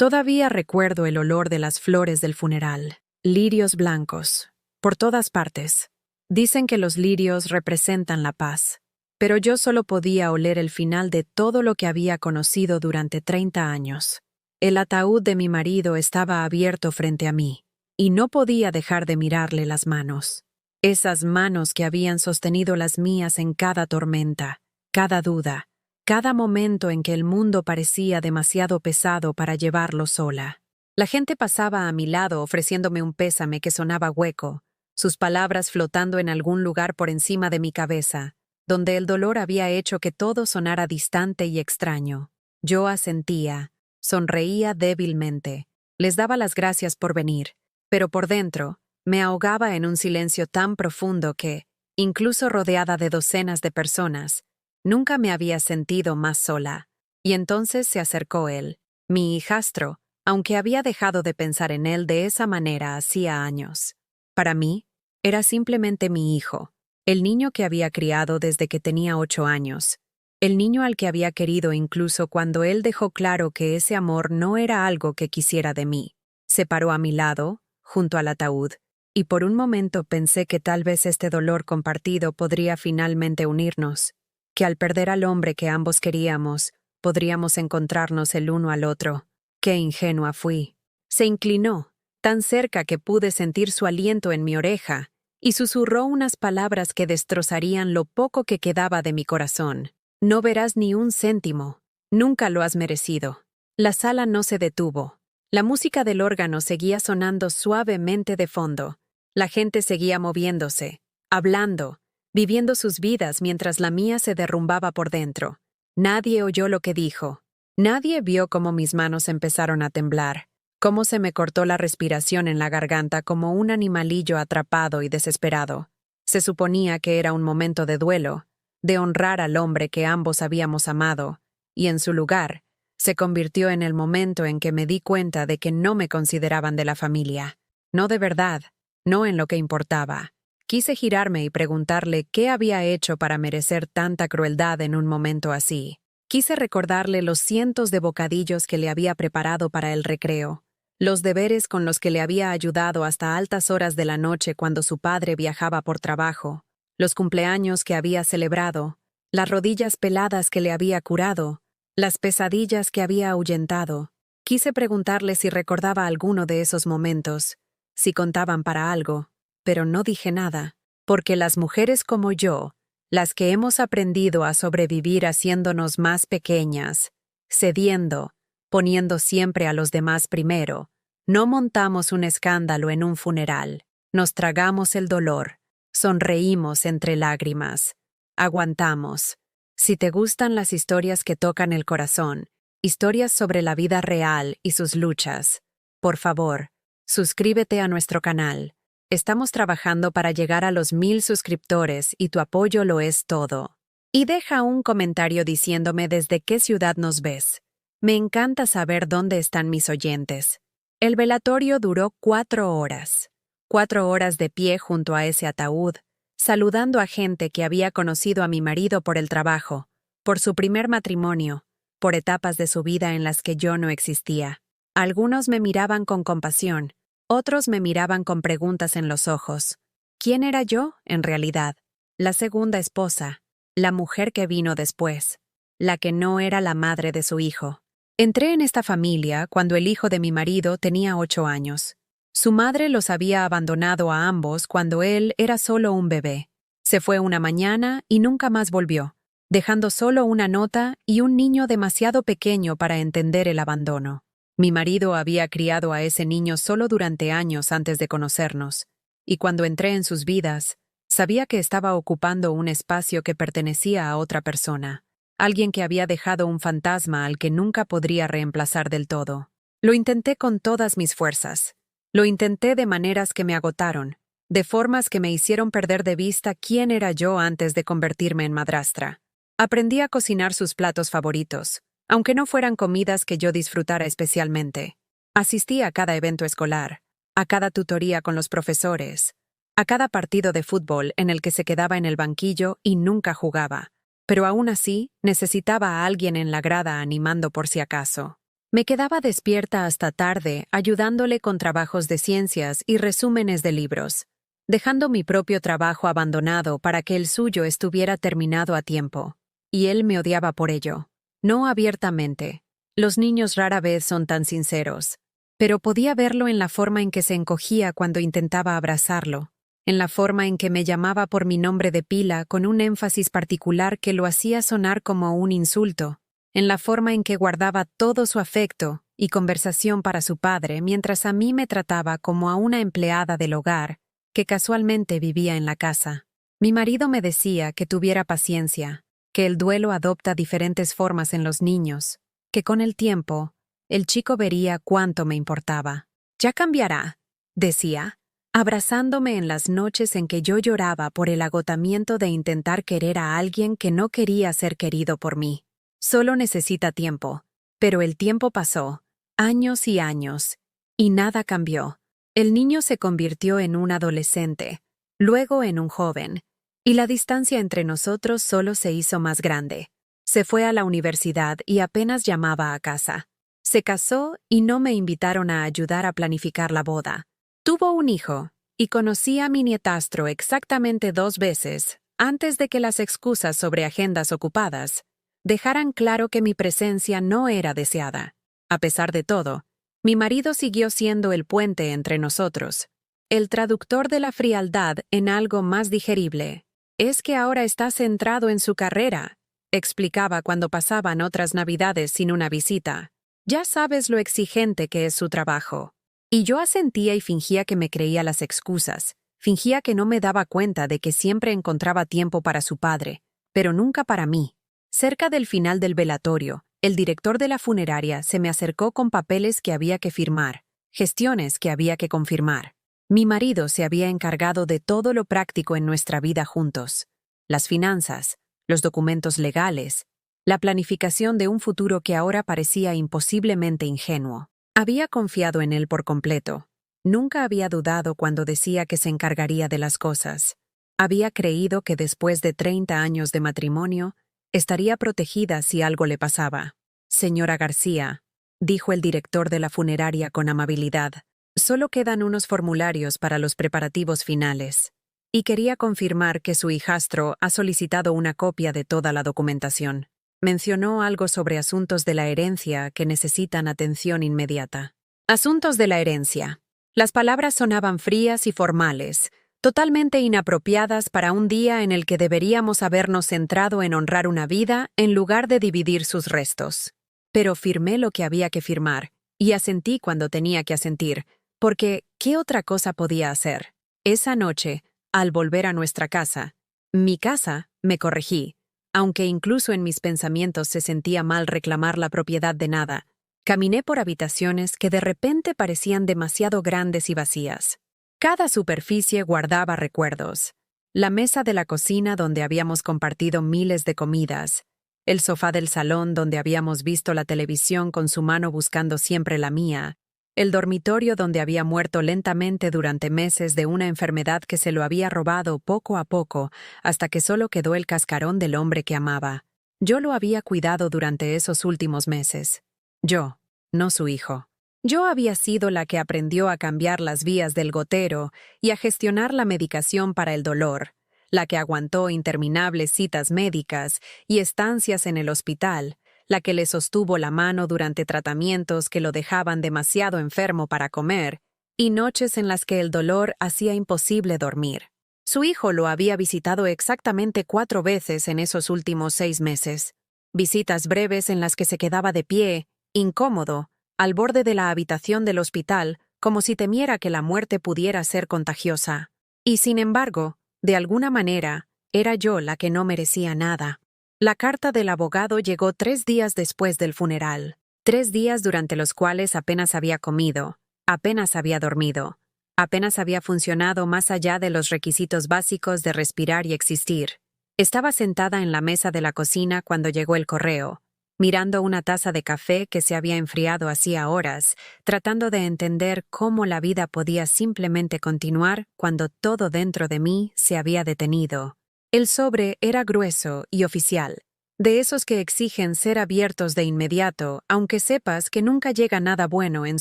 Todavía recuerdo el olor de las flores del funeral, lirios blancos, por todas partes. Dicen que los lirios representan la paz, pero yo solo podía oler el final de todo lo que había conocido durante 30 años. El ataúd de mi marido estaba abierto frente a mí, y no podía dejar de mirarle las manos. Esas manos que habían sostenido las mías en cada tormenta, cada duda, cada momento en que el mundo parecía demasiado pesado para llevarlo sola. La gente pasaba a mi lado ofreciéndome un pésame que sonaba hueco, sus palabras flotando en algún lugar por encima de mi cabeza, donde el dolor había hecho que todo sonara distante y extraño. Yo asentía, sonreía débilmente, les daba las gracias por venir, pero por dentro, me ahogaba en un silencio tan profundo que, incluso rodeada de docenas de personas, nunca me había sentido más sola. Y entonces se acercó él, mi hijastro, aunque había dejado de pensar en él de esa manera hacía años. Para mí, era simplemente mi hijo, el niño que había criado desde que tenía 8 años, el niño al que había querido incluso cuando él dejó claro que ese amor no era algo que quisiera de mí. Se paró a mi lado, junto al ataúd, y por un momento pensé que tal vez este dolor compartido podría finalmente unirnos, que al perder al hombre que ambos queríamos, podríamos encontrarnos el uno al otro. ¡Qué ingenua fui! Se inclinó, tan cerca que pude sentir su aliento en mi oreja, y susurró unas palabras que destrozarían lo poco que quedaba de mi corazón. No verás ni un céntimo. Nunca lo has merecido. La sala no se detuvo. La música del órgano seguía sonando suavemente de fondo. La gente seguía moviéndose, hablando, viviendo sus vidas mientras la mía se derrumbaba por dentro. Nadie oyó lo que dijo. Nadie vio cómo mis manos empezaron a temblar, cómo se me cortó la respiración en la garganta como un animalillo atrapado y desesperado. Se suponía que era un momento de duelo, de honrar al hombre que ambos habíamos amado, y en su lugar, se convirtió en el momento en que me di cuenta de que no me consideraban de la familia. No de verdad, no en lo que importaba. Quise girarme y preguntarle qué había hecho para merecer tanta crueldad en un momento así. Quise recordarle los cientos de bocadillos que le había preparado para el recreo, los deberes con los que le había ayudado hasta altas horas de la noche cuando su padre viajaba por trabajo, los cumpleaños que había celebrado, las rodillas peladas que le había curado, las pesadillas que había ahuyentado. Quise preguntarle si recordaba alguno de esos momentos, si contaban para algo, pero no dije nada, porque las mujeres como yo, las que hemos aprendido a sobrevivir haciéndonos más pequeñas, cediendo, poniendo siempre a los demás primero, no montamos un escándalo en un funeral, nos tragamos el dolor, sonreímos entre lágrimas, aguantamos. Si te gustan las historias que tocan el corazón, historias sobre la vida real y sus luchas, por favor, suscríbete a nuestro canal. Estamos trabajando para llegar a los 1000 suscriptores y tu apoyo lo es todo. Y deja un comentario diciéndome desde qué ciudad nos ves. Me encanta saber dónde están mis oyentes. El velatorio duró 4 horas. 4 horas de pie junto a ese ataúd, saludando a gente que había conocido a mi marido por el trabajo, por su primer matrimonio, por etapas de su vida en las que yo no existía. Algunos me miraban con compasión, otros me miraban con preguntas en los ojos. ¿Quién era yo, en realidad? La segunda esposa, la mujer que vino después, la que no era la madre de su hijo. Entré en esta familia cuando el hijo de mi marido tenía 8 años. Su madre los había abandonado a ambos cuando él era solo un bebé. Se fue una mañana y nunca más volvió, dejando solo una nota y un niño demasiado pequeño para entender el abandono. Mi marido había criado a ese niño solo durante años antes de conocernos, y cuando entré en sus vidas, sabía que estaba ocupando un espacio que pertenecía a otra persona, alguien que había dejado un fantasma al que nunca podría reemplazar del todo. Lo intenté con todas mis fuerzas. Lo intenté de maneras que me agotaron, de formas que me hicieron perder de vista quién era yo antes de convertirme en madrastra. Aprendí a cocinar sus platos favoritos, aunque no fueran comidas que yo disfrutara especialmente. Asistí a cada evento escolar, a cada tutoría con los profesores, a cada partido de fútbol en el que se quedaba en el banquillo y nunca jugaba, pero aún así necesitaba a alguien en la grada animando por si acaso. Me quedaba despierta hasta tarde, ayudándole con trabajos de ciencias y resúmenes de libros, dejando mi propio trabajo abandonado para que el suyo estuviera terminado a tiempo. Y él me odiaba por ello. No abiertamente. Los niños rara vez son tan sinceros. Pero podía verlo en la forma en que se encogía cuando intentaba abrazarlo, en la forma en que me llamaba por mi nombre de pila con un énfasis particular que lo hacía sonar como un insulto, en la forma en que guardaba todo su afecto y conversación para su padre mientras a mí me trataba como a una empleada del hogar que casualmente vivía en la casa. Mi marido me decía que tuviera paciencia, que el duelo adopta diferentes formas en los niños, que con el tiempo, el chico vería cuánto me importaba. Ya cambiará, decía, abrazándome en las noches en que yo lloraba por el agotamiento de intentar querer a alguien que no quería ser querido por mí. Solo necesita tiempo. Pero el tiempo pasó, años y años, y nada cambió. El niño se convirtió en un adolescente, luego en un joven, y la distancia entre nosotros solo se hizo más grande. Se fue a la universidad y apenas llamaba a casa. Se casó y no me invitaron a ayudar a planificar la boda. Tuvo un hijo, y conocí a mi nietastro exactamente 2 veces, antes de que las excusas sobre agendas ocupadas dejaran claro que mi presencia no era deseada. A pesar de todo, mi marido siguió siendo el puente entre nosotros, el traductor de la frialdad en algo más digerible. Es que ahora está centrado en su carrera, explicaba cuando pasaban otras navidades sin una visita. Ya sabes lo exigente que es su trabajo. Y yo asentía y fingía que me creía las excusas, fingía que no me daba cuenta de que siempre encontraba tiempo para su padre, pero nunca para mí. Cerca del final del velatorio, el director de la funeraria se me acercó con papeles que había que firmar, gestiones que había que confirmar. Mi marido se había encargado de todo lo práctico en nuestra vida juntos: las finanzas, los documentos legales, la planificación de un futuro que ahora parecía imposiblemente ingenuo. Había confiado en él por completo. Nunca había dudado cuando decía que se encargaría de las cosas. Había creído que después de 30 años de matrimonio, estaría protegida si algo le pasaba. Señora García, dijo el director de la funeraria con amabilidad, solo quedan unos formularios para los preparativos finales. Y quería confirmar que su hijastro ha solicitado una copia de toda la documentación. Mencionó algo sobre asuntos de la herencia que necesitan atención inmediata. Asuntos de la herencia. Las palabras sonaban frías y formales, totalmente inapropiadas para un día en el que deberíamos habernos centrado en honrar una vida en lugar de dividir sus restos. Pero firmé lo que había que firmar, y asentí cuando tenía que asentir, porque ¿qué otra cosa podía hacer? Esa noche, al volver a nuestra casa, mi casa, me corregí, aunque incluso en mis pensamientos se sentía mal reclamar la propiedad de nada. Caminé por habitaciones que de repente parecían demasiado grandes y vacías. Cada superficie guardaba recuerdos. La mesa de la cocina donde habíamos compartido miles de comidas, el sofá del salón donde habíamos visto la televisión con su mano buscando siempre la mía, el dormitorio donde había muerto lentamente durante meses de una enfermedad que se lo había robado poco a poco hasta que solo quedó el cascarón del hombre que amaba. Yo lo había cuidado durante esos últimos meses. Yo, no su hijo. Yo había sido la que aprendió a cambiar las vías del gotero y a gestionar la medicación para el dolor, la que aguantó interminables citas médicas y estancias en el hospital, la que le sostuvo la mano durante tratamientos que lo dejaban demasiado enfermo para comer, y noches en las que el dolor hacía imposible dormir. Su hijo lo había visitado exactamente 4 veces en esos últimos 6 meses. Visitas breves en las que se quedaba de pie, incómodo, al borde de la habitación del hospital, como si temiera que la muerte pudiera ser contagiosa. Y sin embargo, de alguna manera, era yo la que no merecía nada. La carta del abogado llegó 3 días después del funeral. 3 días durante los cuales apenas había comido, apenas había dormido, apenas había funcionado más allá de los requisitos básicos de respirar y existir. Estaba sentada en la mesa de la cocina cuando llegó el correo, mirando una taza de café que se había enfriado hacía horas, tratando de entender cómo la vida podía simplemente continuar cuando todo dentro de mí se había detenido. El sobre era grueso y oficial. De esos que exigen ser abiertos de inmediato, aunque sepas que nunca llega nada bueno en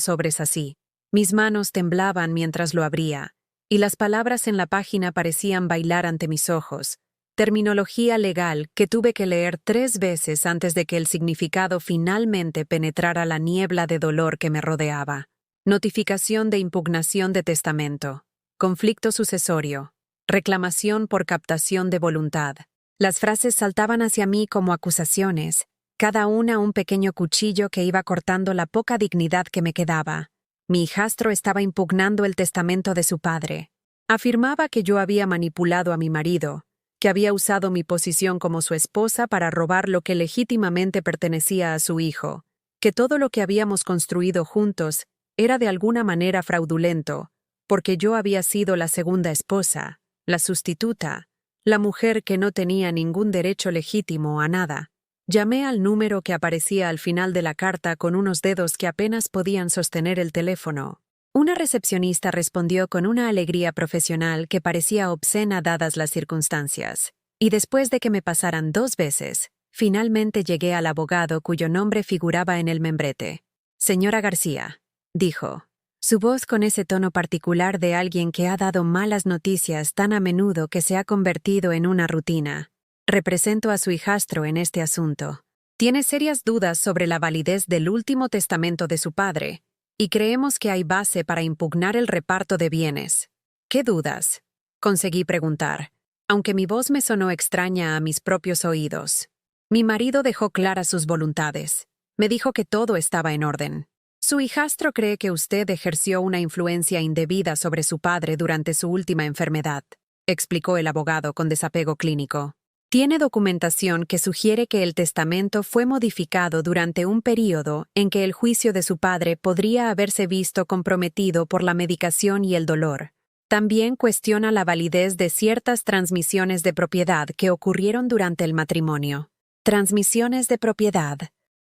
sobres así. Mis manos temblaban mientras lo abría, y las palabras en la página parecían bailar ante mis ojos. Terminología legal que tuve que leer 3 veces antes de que el significado finalmente penetrara la niebla de dolor que me rodeaba. Notificación de impugnación de testamento. Conflicto sucesorio. Reclamación por captación de voluntad. Las frases saltaban hacia mí como acusaciones, cada una un pequeño cuchillo que iba cortando la poca dignidad que me quedaba. Mi hijastro estaba impugnando el testamento de su padre. Afirmaba que yo había manipulado a mi marido, que había usado mi posición como su esposa para robar lo que legítimamente pertenecía a su hijo, que todo lo que habíamos construido juntos era de alguna manera fraudulento, porque yo había sido la segunda esposa, la sustituta, la mujer que no tenía ningún derecho legítimo a nada. Llamé al número que aparecía al final de la carta con unos dedos que apenas podían sostener el teléfono. Una recepcionista respondió con una alegría profesional que parecía obscena dadas las circunstancias. Y después de que me pasaran 2 veces, finalmente llegué al abogado cuyo nombre figuraba en el membrete. Señora García, dijo. Su voz con ese tono particular de alguien que ha dado malas noticias tan a menudo que se ha convertido en una rutina. Represento a su hijastro en este asunto. Tiene serias dudas sobre la validez del último testamento de su padre, y creemos que hay base para impugnar el reparto de bienes. ¿Qué dudas?, conseguí preguntar, aunque mi voz me sonó extraña a mis propios oídos. Mi marido dejó claras sus voluntades. Me dijo que todo estaba en orden. Su hijastro cree que usted ejerció una influencia indebida sobre su padre durante su última enfermedad, explicó el abogado con desapego clínico. Tiene documentación que sugiere que el testamento fue modificado durante un período en que el juicio de su padre podría haberse visto comprometido por la medicación y el dolor. También cuestiona la validez de ciertas transmisiones de propiedad que ocurrieron durante el matrimonio. Transmisiones de propiedad.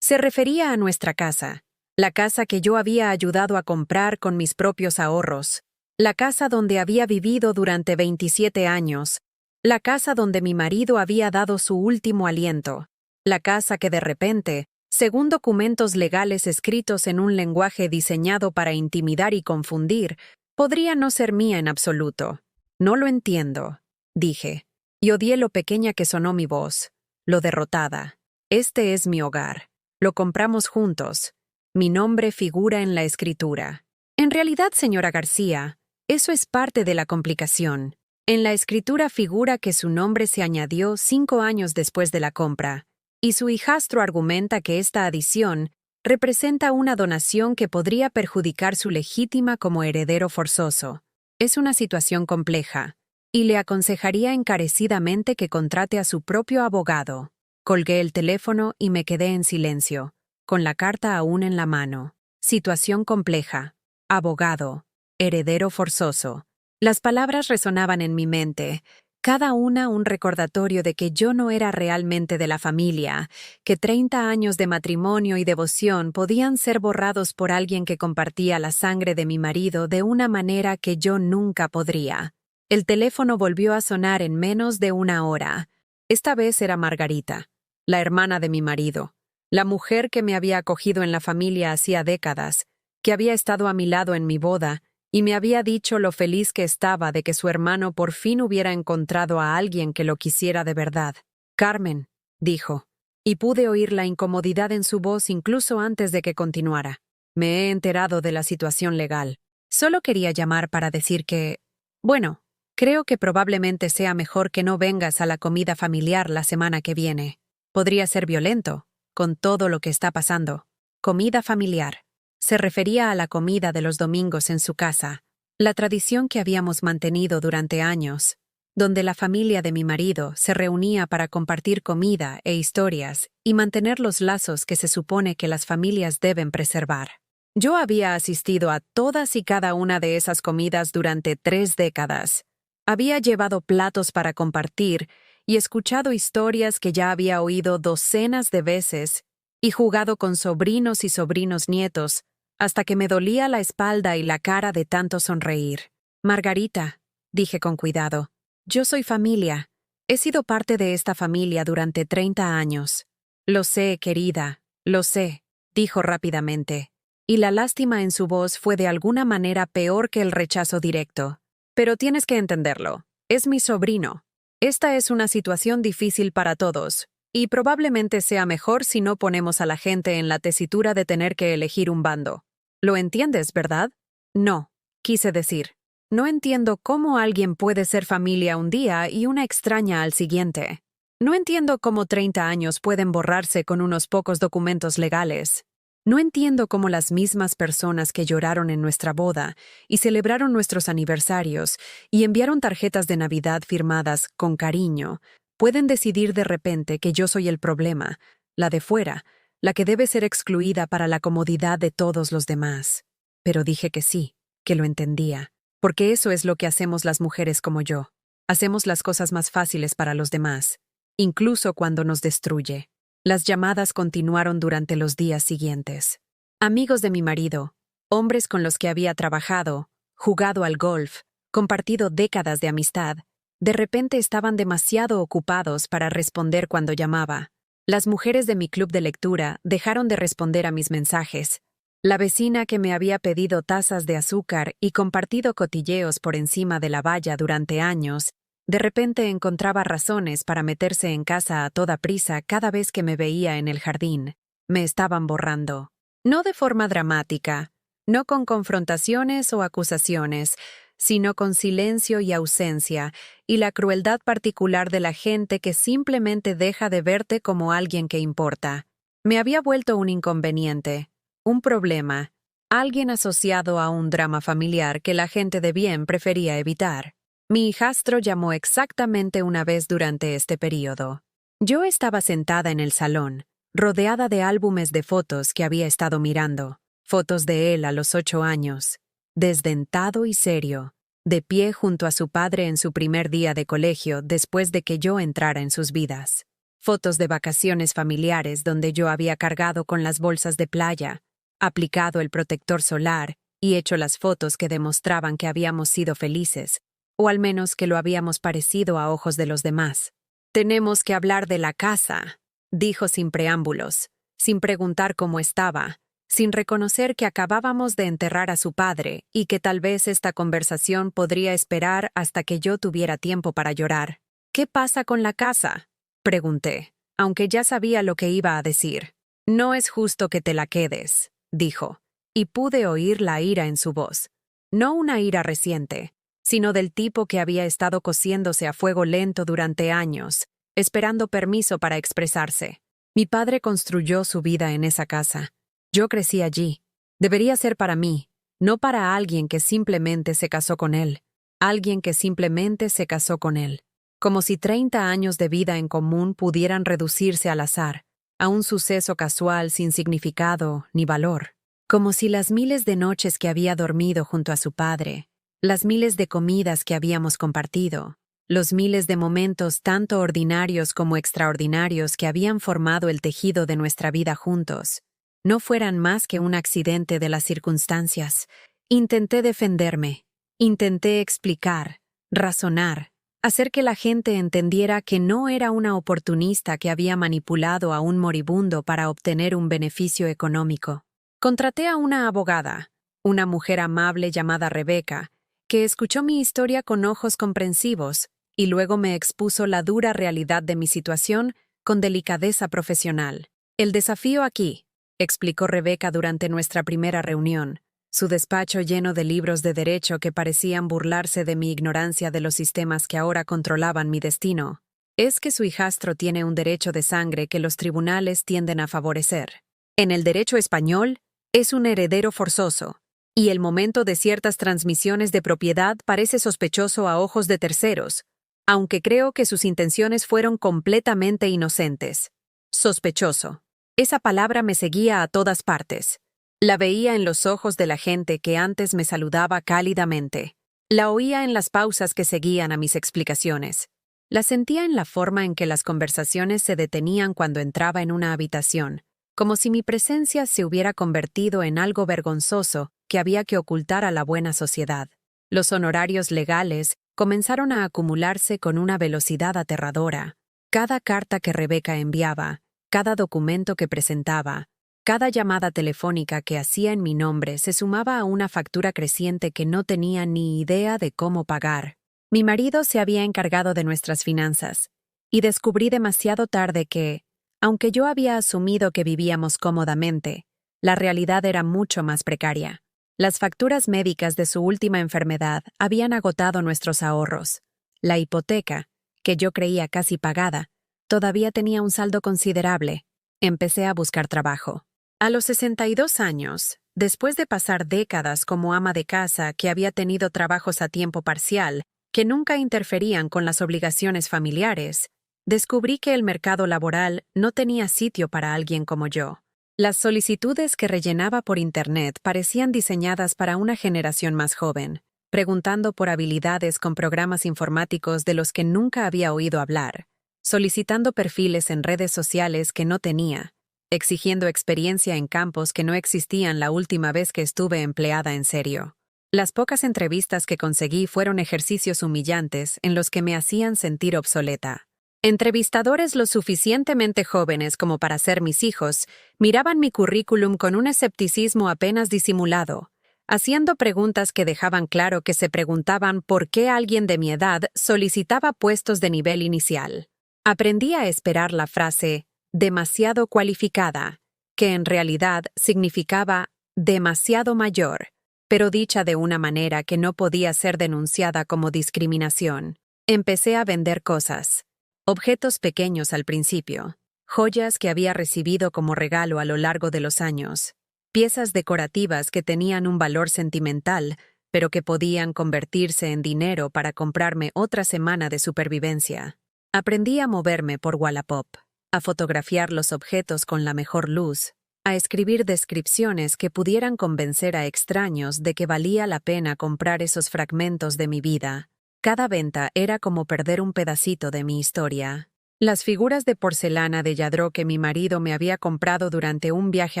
Se refería a nuestra casa, la casa que yo había ayudado a comprar con mis propios ahorros, la casa donde había vivido durante 27 años, la casa donde mi marido había dado su último aliento, la casa que de repente, según documentos legales escritos en un lenguaje diseñado para intimidar y confundir, podría no ser mía en absoluto. No lo entiendo, dije, y odié lo pequeña que sonó mi voz, lo derrotada. Este es mi hogar. Lo compramos juntos. Mi nombre figura en la escritura. En realidad, señora García, eso es parte de la complicación. En la escritura figura que su nombre se añadió 5 años después de la compra, y su hijastro argumenta que esta adición representa una donación que podría perjudicar su legítima como heredero forzoso. Es una situación compleja, y le aconsejaría encarecidamente que contrate a su propio abogado. Colgué el teléfono y me quedé en silencio, con la carta aún en la mano. Situación compleja. Abogado. Heredero forzoso. Las palabras resonaban en mi mente, cada una un recordatorio de que yo no era realmente de la familia, que 30 años de matrimonio y devoción podían ser borrados por alguien que compartía la sangre de mi marido de una manera que yo nunca podría. El teléfono volvió a sonar en menos de 1 hora. Esta vez era Margarita, la hermana de mi marido, la mujer que me había acogido en la familia hacía décadas, que había estado a mi lado en mi boda, y me había dicho lo feliz que estaba de que su hermano por fin hubiera encontrado a alguien que lo quisiera de verdad. Carmen, dijo, y pude oír la incomodidad en su voz incluso antes de que continuara. Me he enterado de la situación legal. Solo quería llamar para decir que, bueno, creo que probablemente sea mejor que no vengas a la comida familiar la semana que viene. Podría ser violento, con todo lo que está pasando. Comida familiar. Se refería a la comida de los domingos en su casa, la tradición que habíamos mantenido durante años, donde la familia de mi marido se reunía para compartir comida e historias y mantener los lazos que se supone que las familias deben preservar. Yo había asistido a todas y cada una de esas comidas durante 3 décadas. Había llevado platos para compartir y escuchado historias que ya había oído docenas de veces y jugado con sobrinos y sobrinos nietos, hasta que me dolía la espalda y la cara de tanto sonreír. Margarita, dije con cuidado, yo soy familia, He sido parte de esta familia durante 30 años. Lo sé, querida, lo sé, dijo rápidamente. Y la lástima en su voz fue de alguna manera peor que el rechazo directo. Pero tienes que entenderlo. Es mi sobrino. Esta es una situación difícil para todos, y probablemente sea mejor si no ponemos a la gente en la tesitura de tener que elegir un bando. ¿Lo entiendes, verdad? No, quise decir. No entiendo cómo alguien puede ser familia un día y una extraña al siguiente. No entiendo cómo 30 años pueden borrarse con unos pocos documentos legales. No entiendo cómo las mismas personas que lloraron en nuestra boda y celebraron nuestros aniversarios y enviaron tarjetas de Navidad firmadas con cariño pueden decidir de repente que yo soy el problema, la de fuera, la que debe ser excluida para la comodidad de todos los demás. Pero dije que sí, que lo entendía, porque eso es lo que hacemos las mujeres como yo. Hacemos las cosas más fáciles para los demás, incluso cuando nos destruye. Las llamadas continuaron durante los días siguientes. Amigos de mi marido, hombres con los que había trabajado, jugado al golf, compartido décadas de amistad, de repente estaban demasiado ocupados para responder cuando llamaba. Las mujeres de mi club de lectura dejaron de responder a mis mensajes. La vecina que me había pedido tazas de azúcar y compartido cotilleos por encima de la valla durante años, de repente encontraba razones para meterse en casa a toda prisa cada vez que me veía en el jardín. Me estaban borrando. No de forma dramática, no con confrontaciones o acusaciones, sino con silencio y ausencia, y la crueldad particular de la gente que simplemente deja de verte como alguien que importa. Me había vuelto un inconveniente, un problema, alguien asociado a un drama familiar que la gente de bien prefería evitar. Mi hijastro llamó exactamente una vez durante este período. Yo estaba sentada en el salón, rodeada de álbumes de fotos que había estado mirando, fotos de él a los 8 años, desdentado y serio, de pie junto a su padre en su primer día de colegio después de que yo entrara en sus vidas. Fotos de vacaciones familiares donde yo había cargado con las bolsas de playa, aplicado el protector solar y hecho las fotos que demostraban que habíamos sido felices, o al menos que lo habíamos parecido a ojos de los demás. «Tenemos que hablar de la casa», dijo sin preámbulos, sin preguntar cómo estaba, sin reconocer que acabábamos de enterrar a su padre y que tal vez esta conversación podría esperar hasta que yo tuviera tiempo para llorar. «¿Qué pasa con la casa?», pregunté, aunque ya sabía lo que iba a decir. «No es justo que te la quedes», dijo, y pude oír la ira en su voz. No una ira reciente, sino del tipo que había estado cociéndose a fuego lento durante años, esperando permiso para expresarse. Mi padre construyó su vida en esa casa. Yo crecí allí. Debería ser para mí, no para alguien que simplemente se casó con él. Alguien que simplemente se casó con él. Como si 30 años de vida en común pudieran reducirse al azar, a un suceso casual sin significado ni valor. Como si las miles de noches que había dormido junto a su padre, las miles de comidas que habíamos compartido, los miles de momentos tanto ordinarios como extraordinarios que habían formado el tejido de nuestra vida juntos, no fueran más que un accidente de las circunstancias. Intenté defenderme, intenté explicar, razonar, hacer que la gente entendiera que no era una oportunista que había manipulado a un moribundo para obtener un beneficio económico. Contraté a una abogada, una mujer amable llamada Rebeca, que escuchó mi historia con ojos comprensivos y luego me expuso la dura realidad de mi situación con delicadeza profesional. «El desafío aquí», explicó Rebeca durante nuestra primera reunión, su despacho lleno de libros de derecho que parecían burlarse de mi ignorancia de los sistemas que ahora controlaban mi destino, «es que su hijastro tiene un derecho de sangre que los tribunales tienden a favorecer. En el derecho español, es un heredero forzoso, y el momento de ciertas transmisiones de propiedad parece sospechoso a ojos de terceros, aunque creo que sus intenciones fueron completamente inocentes. Sospechoso. Esa palabra me seguía a todas partes. La veía en los ojos de la gente que antes me saludaba cálidamente. La oía en las pausas que seguían a mis explicaciones. La sentía en la forma en que las conversaciones se detenían cuando entraba en una habitación, como si mi presencia se hubiera convertido en algo vergonzoso que había que ocultar a la buena sociedad. Los honorarios legales comenzaron a acumularse con una velocidad aterradora. Cada carta que Rebeca enviaba, cada documento que presentaba, cada llamada telefónica que hacía en mi nombre se sumaba a una factura creciente que no tenía ni idea de cómo pagar. Mi marido se había encargado de nuestras finanzas, y descubrí demasiado tarde que, aunque yo había asumido que vivíamos cómodamente, la realidad era mucho más precaria. Las facturas médicas de su última enfermedad habían agotado nuestros ahorros. La hipoteca, que yo creía casi pagada, todavía tenía un saldo considerable. Empecé a buscar trabajo. A los 62 años, después de pasar décadas como ama de casa que había tenido trabajos a tiempo parcial, que nunca interferían con las obligaciones familiares, descubrí que el mercado laboral no tenía sitio para alguien como yo. Las solicitudes que rellenaba por Internet parecían diseñadas para una generación más joven, preguntando por habilidades con programas informáticos de los que nunca había oído hablar, solicitando perfiles en redes sociales que no tenía, exigiendo experiencia en campos que no existían la última vez que estuve empleada en serio. Las pocas entrevistas que conseguí fueron ejercicios humillantes en los que me hacían sentir obsoleta. Entrevistadores lo suficientemente jóvenes como para ser mis hijos miraban mi currículum con un escepticismo apenas disimulado, haciendo preguntas que dejaban claro que se preguntaban por qué alguien de mi edad solicitaba puestos de nivel inicial. Aprendí a esperar la frase demasiado cualificada, que en realidad significaba demasiado mayor, pero dicha de una manera que no podía ser denunciada como discriminación. Empecé a vender cosas. Objetos pequeños al principio, joyas que había recibido como regalo a lo largo de los años, piezas decorativas que tenían un valor sentimental, pero que podían convertirse en dinero para comprarme otra semana de supervivencia. Aprendí a moverme por Wallapop, a fotografiar los objetos con la mejor luz, a escribir descripciones que pudieran convencer a extraños de que valía la pena comprar esos fragmentos de mi vida. Cada venta era como perder un pedacito de mi historia. Las figuras de porcelana de Lladró que mi marido me había comprado durante un viaje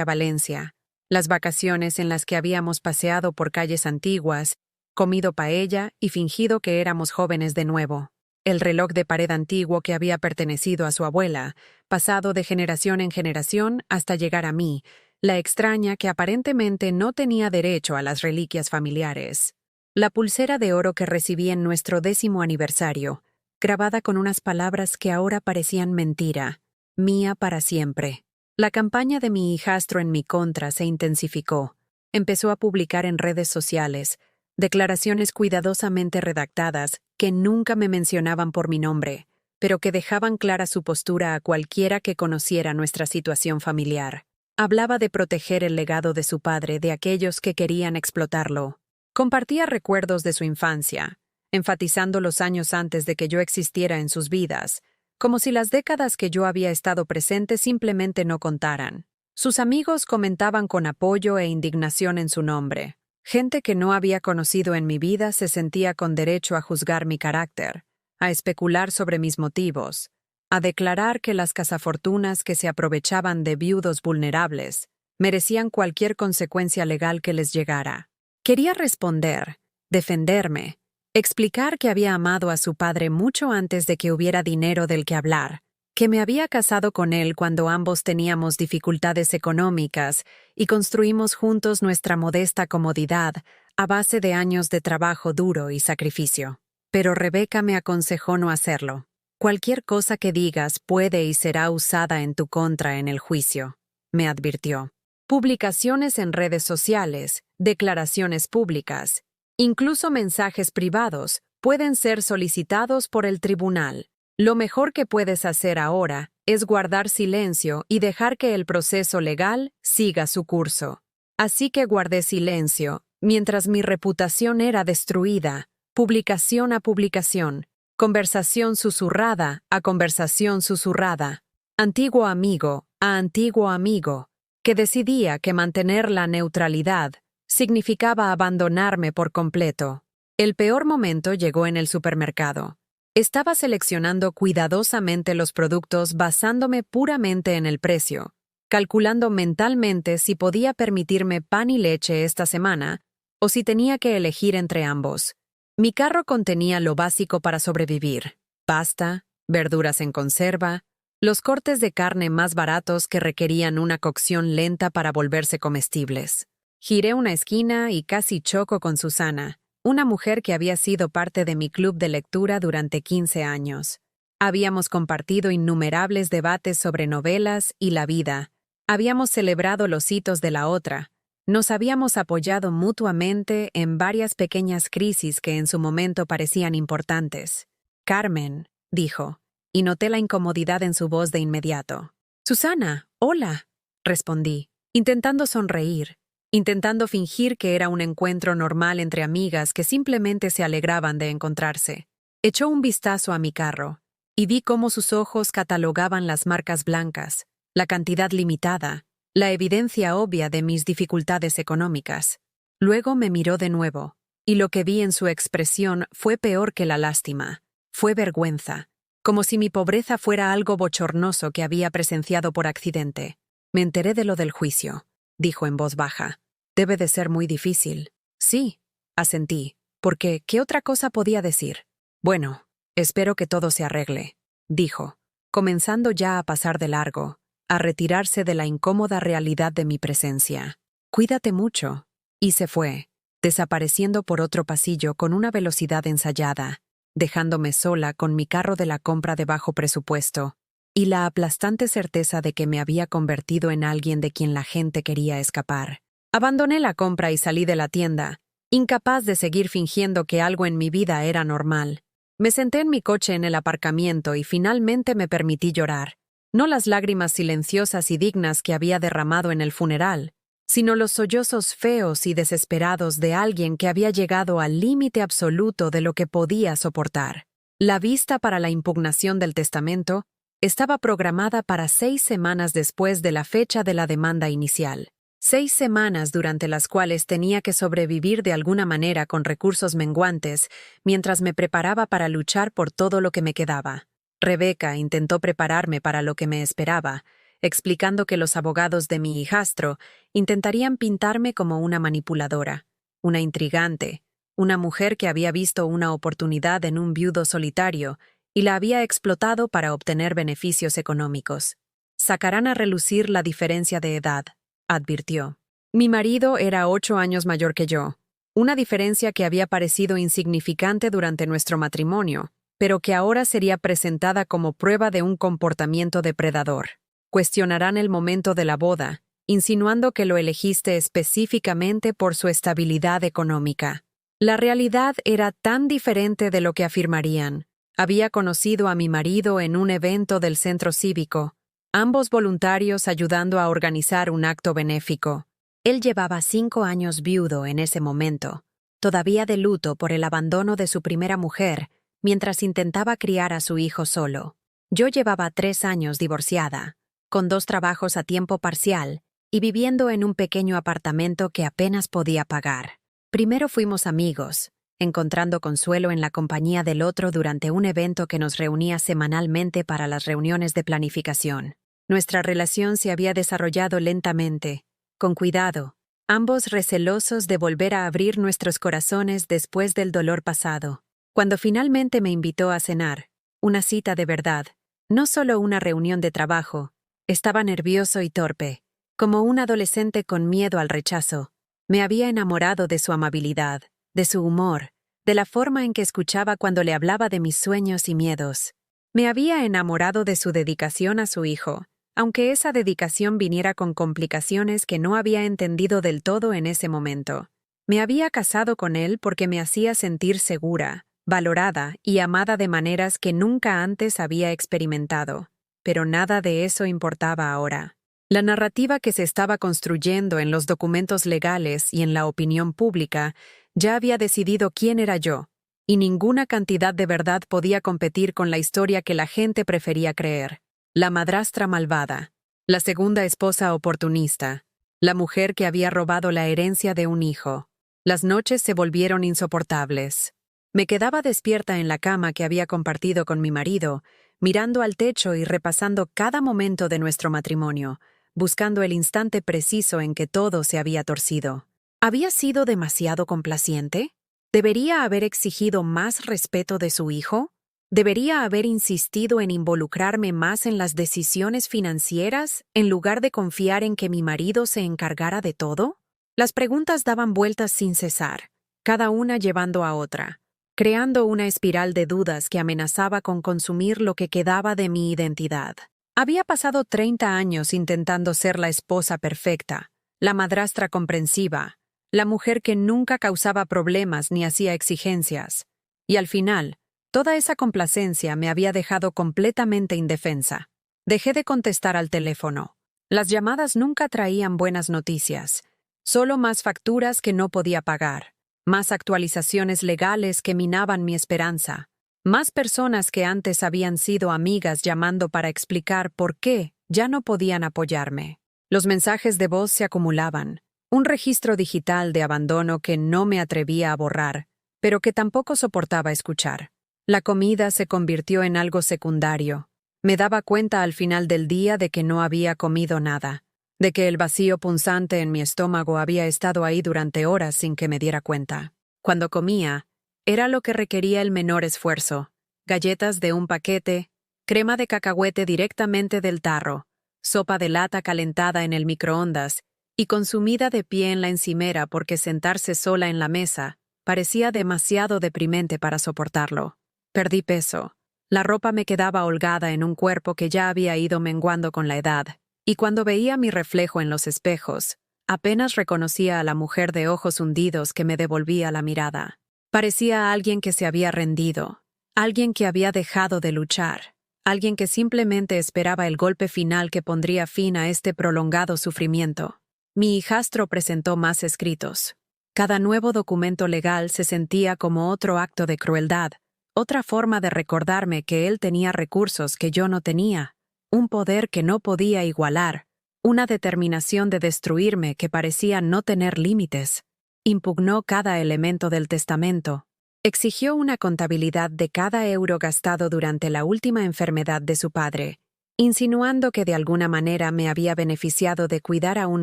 a Valencia, las vacaciones en las que habíamos paseado por calles antiguas, comido paella y fingido que éramos jóvenes de nuevo. El reloj de pared antiguo que había pertenecido a su abuela, pasado de generación en generación hasta llegar a mí, la extraña que aparentemente no tenía derecho a las reliquias familiares. La pulsera de oro que recibí en nuestro 10º aniversario, grabada con unas palabras que ahora parecían mentira, mía para siempre. La campaña de mi hijastro en mi contra se intensificó. Empezó a publicar en redes sociales declaraciones cuidadosamente redactadas que nunca me mencionaban por mi nombre, pero que dejaban clara su postura a cualquiera que conociera nuestra situación familiar. Hablaba de proteger el legado de su padre de aquellos que querían explotarlo. Compartía recuerdos de su infancia, enfatizando los años antes de que yo existiera en sus vidas, como si las décadas que yo había estado presente simplemente no contaran. Sus amigos comentaban con apoyo e indignación en su nombre. Gente que no había conocido en mi vida se sentía con derecho a juzgar mi carácter, a especular sobre mis motivos, a declarar que las cazafortunas que se aprovechaban de viudos vulnerables merecían cualquier consecuencia legal que les llegara. Quería responder, defenderme, explicar que había amado a su padre mucho antes de que hubiera dinero del que hablar, que me había casado con él cuando ambos teníamos dificultades económicas y construimos juntos nuestra modesta comodidad a base de años de trabajo duro y sacrificio. Pero Rebeca me aconsejó no hacerlo. Cualquier cosa que digas puede y será usada en tu contra en el juicio, me advirtió. Publicaciones en redes sociales, declaraciones públicas, incluso mensajes privados pueden ser solicitados por el tribunal. Lo mejor que puedes hacer ahora es guardar silencio y dejar que el proceso legal siga su curso. Así que guardé silencio, mientras mi reputación era destruida, publicación a publicación, conversación susurrada a conversación susurrada, antiguo amigo a antiguo amigo, que decidía que mantener la neutralidad significaba abandonarme por completo. El peor momento llegó en el supermercado. Estaba seleccionando cuidadosamente los productos basándome puramente en el precio, calculando mentalmente si podía permitirme pan y leche esta semana o si tenía que elegir entre ambos. Mi carro contenía lo básico para sobrevivir: pasta, verduras en conserva, los cortes de carne más baratos que requerían una cocción lenta para volverse comestibles. Giré una esquina y casi choco con Susana, una mujer que había sido parte de mi club de lectura durante 15 años. Habíamos compartido innumerables debates sobre novelas y la vida. Habíamos celebrado los hitos de la otra. Nos habíamos apoyado mutuamente en varias pequeñas crisis que en su momento parecían importantes. «Carmen», dijo, y noté la incomodidad en su voz de inmediato. «Susana, hola», respondí, intentando sonreír, intentando fingir que era un encuentro normal entre amigas que simplemente se alegraban de encontrarse. Echó un vistazo a mi carro, y vi cómo sus ojos catalogaban las marcas blancas, la cantidad limitada, la evidencia obvia de mis dificultades económicas. Luego me miró de nuevo, y lo que vi en su expresión fue peor que la lástima. Fue vergüenza, como si mi pobreza fuera algo bochornoso que había presenciado por accidente. «Me enteré de lo del juicio», dijo en voz baja. «Debe de ser muy difícil». «Sí», asentí, porque ¿qué otra cosa podía decir? «Bueno, espero que todo se arregle», dijo, comenzando ya a pasar de largo, a retirarse de la incómoda realidad de mi presencia. «Cuídate mucho», y se fue, desapareciendo por otro pasillo con una velocidad ensayada, dejándome sola con mi carro de la compra de bajo presupuesto y la aplastante certeza de que me había convertido en alguien de quien la gente quería escapar. Abandoné la compra y salí de la tienda, incapaz de seguir fingiendo que algo en mi vida era normal. Me senté en mi coche en el aparcamiento y finalmente me permití llorar. No las lágrimas silenciosas y dignas que había derramado en el funeral, sino los sollozos feos y desesperados de alguien que había llegado al límite absoluto de lo que podía soportar. La vista para la impugnación del testamento estaba programada para 6 semanas después de la fecha de la demanda inicial. 6 semanas durante las cuales tenía que sobrevivir de alguna manera con recursos menguantes, mientras me preparaba para luchar por todo lo que me quedaba. Rebeca intentó prepararme para lo que me esperaba, explicando que los abogados de mi hijastro intentarían pintarme como una manipuladora, una intrigante, una mujer que había visto una oportunidad en un viudo solitario y la había explotado para obtener beneficios económicos. «Sacarán a relucir la diferencia de edad», advirtió. Mi marido era 8 años mayor que yo, una diferencia que había parecido insignificante durante nuestro matrimonio, pero que ahora sería presentada como prueba de un comportamiento depredador. Cuestionarán el momento de la boda, insinuando que lo elegiste específicamente por su estabilidad económica. La realidad era tan diferente de lo que afirmarían. Había conocido a mi marido en un evento del centro cívico, ambos voluntarios ayudando a organizar un acto benéfico. Él llevaba 5 años viudo en ese momento, todavía de luto por el abandono de su primera mujer, mientras intentaba criar a su hijo solo. Yo llevaba 3 años divorciada, con 2 trabajos a tiempo parcial y viviendo en un pequeño apartamento que apenas podía pagar. Primero fuimos amigos, encontrando consuelo en la compañía del otro durante un evento que nos reunía semanalmente para las reuniones de planificación. Nuestra relación se había desarrollado lentamente, con cuidado, ambos recelosos de volver a abrir nuestros corazones después del dolor pasado. Cuando finalmente me invitó a cenar, una cita de verdad, no solo una reunión de trabajo, estaba nervioso y torpe, como un adolescente con miedo al rechazo. Me había enamorado de su amabilidad, de su humor, de la forma en que escuchaba cuando le hablaba de mis sueños y miedos. Me había enamorado de su dedicación a su hijo, aunque esa dedicación viniera con complicaciones que no había entendido del todo en ese momento. Me había casado con él porque me hacía sentir segura, valorada y amada de maneras que nunca antes había experimentado. Pero nada de eso importaba ahora. La narrativa que se estaba construyendo en los documentos legales y en la opinión pública ya había decidido quién era yo, y ninguna cantidad de verdad podía competir con la historia que la gente prefería creer. La madrastra malvada, la segunda esposa oportunista, la mujer que había robado la herencia de un hijo. Las noches se volvieron insoportables. Me quedaba despierta en la cama que había compartido con mi marido, mirando al techo y repasando cada momento de nuestro matrimonio, buscando el instante preciso en que todo se había torcido. ¿Había sido demasiado complaciente? ¿Debería haber exigido más respeto de su hijo? ¿Debería haber insistido en involucrarme más en las decisiones financieras en lugar de confiar en que mi marido se encargara de todo? Las preguntas daban vueltas sin cesar, cada una llevando a otra, creando una espiral de dudas que amenazaba con consumir lo que quedaba de mi identidad. Había pasado 30 años intentando ser la esposa perfecta, la madrastra comprensiva, la mujer que nunca causaba problemas ni hacía exigencias, y al final, toda esa complacencia me había dejado completamente indefensa. Dejé de contestar al teléfono. Las llamadas nunca traían buenas noticias, solo más facturas que no podía pagar, más actualizaciones legales que minaban mi esperanza, más personas que antes habían sido amigas llamando para explicar por qué ya no podían apoyarme. Los mensajes de voz se acumulaban, un registro digital de abandono que no me atrevía a borrar, pero que tampoco soportaba escuchar. La comida se convirtió en algo secundario. Me daba cuenta al final del día de que no había comido nada, de que el vacío punzante en mi estómago había estado ahí durante horas sin que me diera cuenta. Cuando comía, era lo que requería el menor esfuerzo: galletas de un paquete, crema de cacahuete directamente del tarro, sopa de lata calentada en el microondas y consumida de pie en la encimera porque sentarse sola en la mesa parecía demasiado deprimente para soportarlo. Perdí peso. La ropa me quedaba holgada en un cuerpo que ya había ido menguando con la edad, y cuando veía mi reflejo en los espejos, apenas reconocía a la mujer de ojos hundidos que me devolvía la mirada. Parecía alguien que se había rendido, alguien que había dejado de luchar, alguien que simplemente esperaba el golpe final que pondría fin a este prolongado sufrimiento. Mi hijastro presentó más escritos. Cada nuevo documento legal se sentía como otro acto de crueldad, otra forma de recordarme que él tenía recursos que yo no tenía, un poder que no podía igualar, una determinación de destruirme que parecía no tener límites. Impugnó cada elemento del testamento. Exigió una contabilidad de cada euro gastado durante la última enfermedad de su padre, insinuando que de alguna manera me había beneficiado de cuidar a un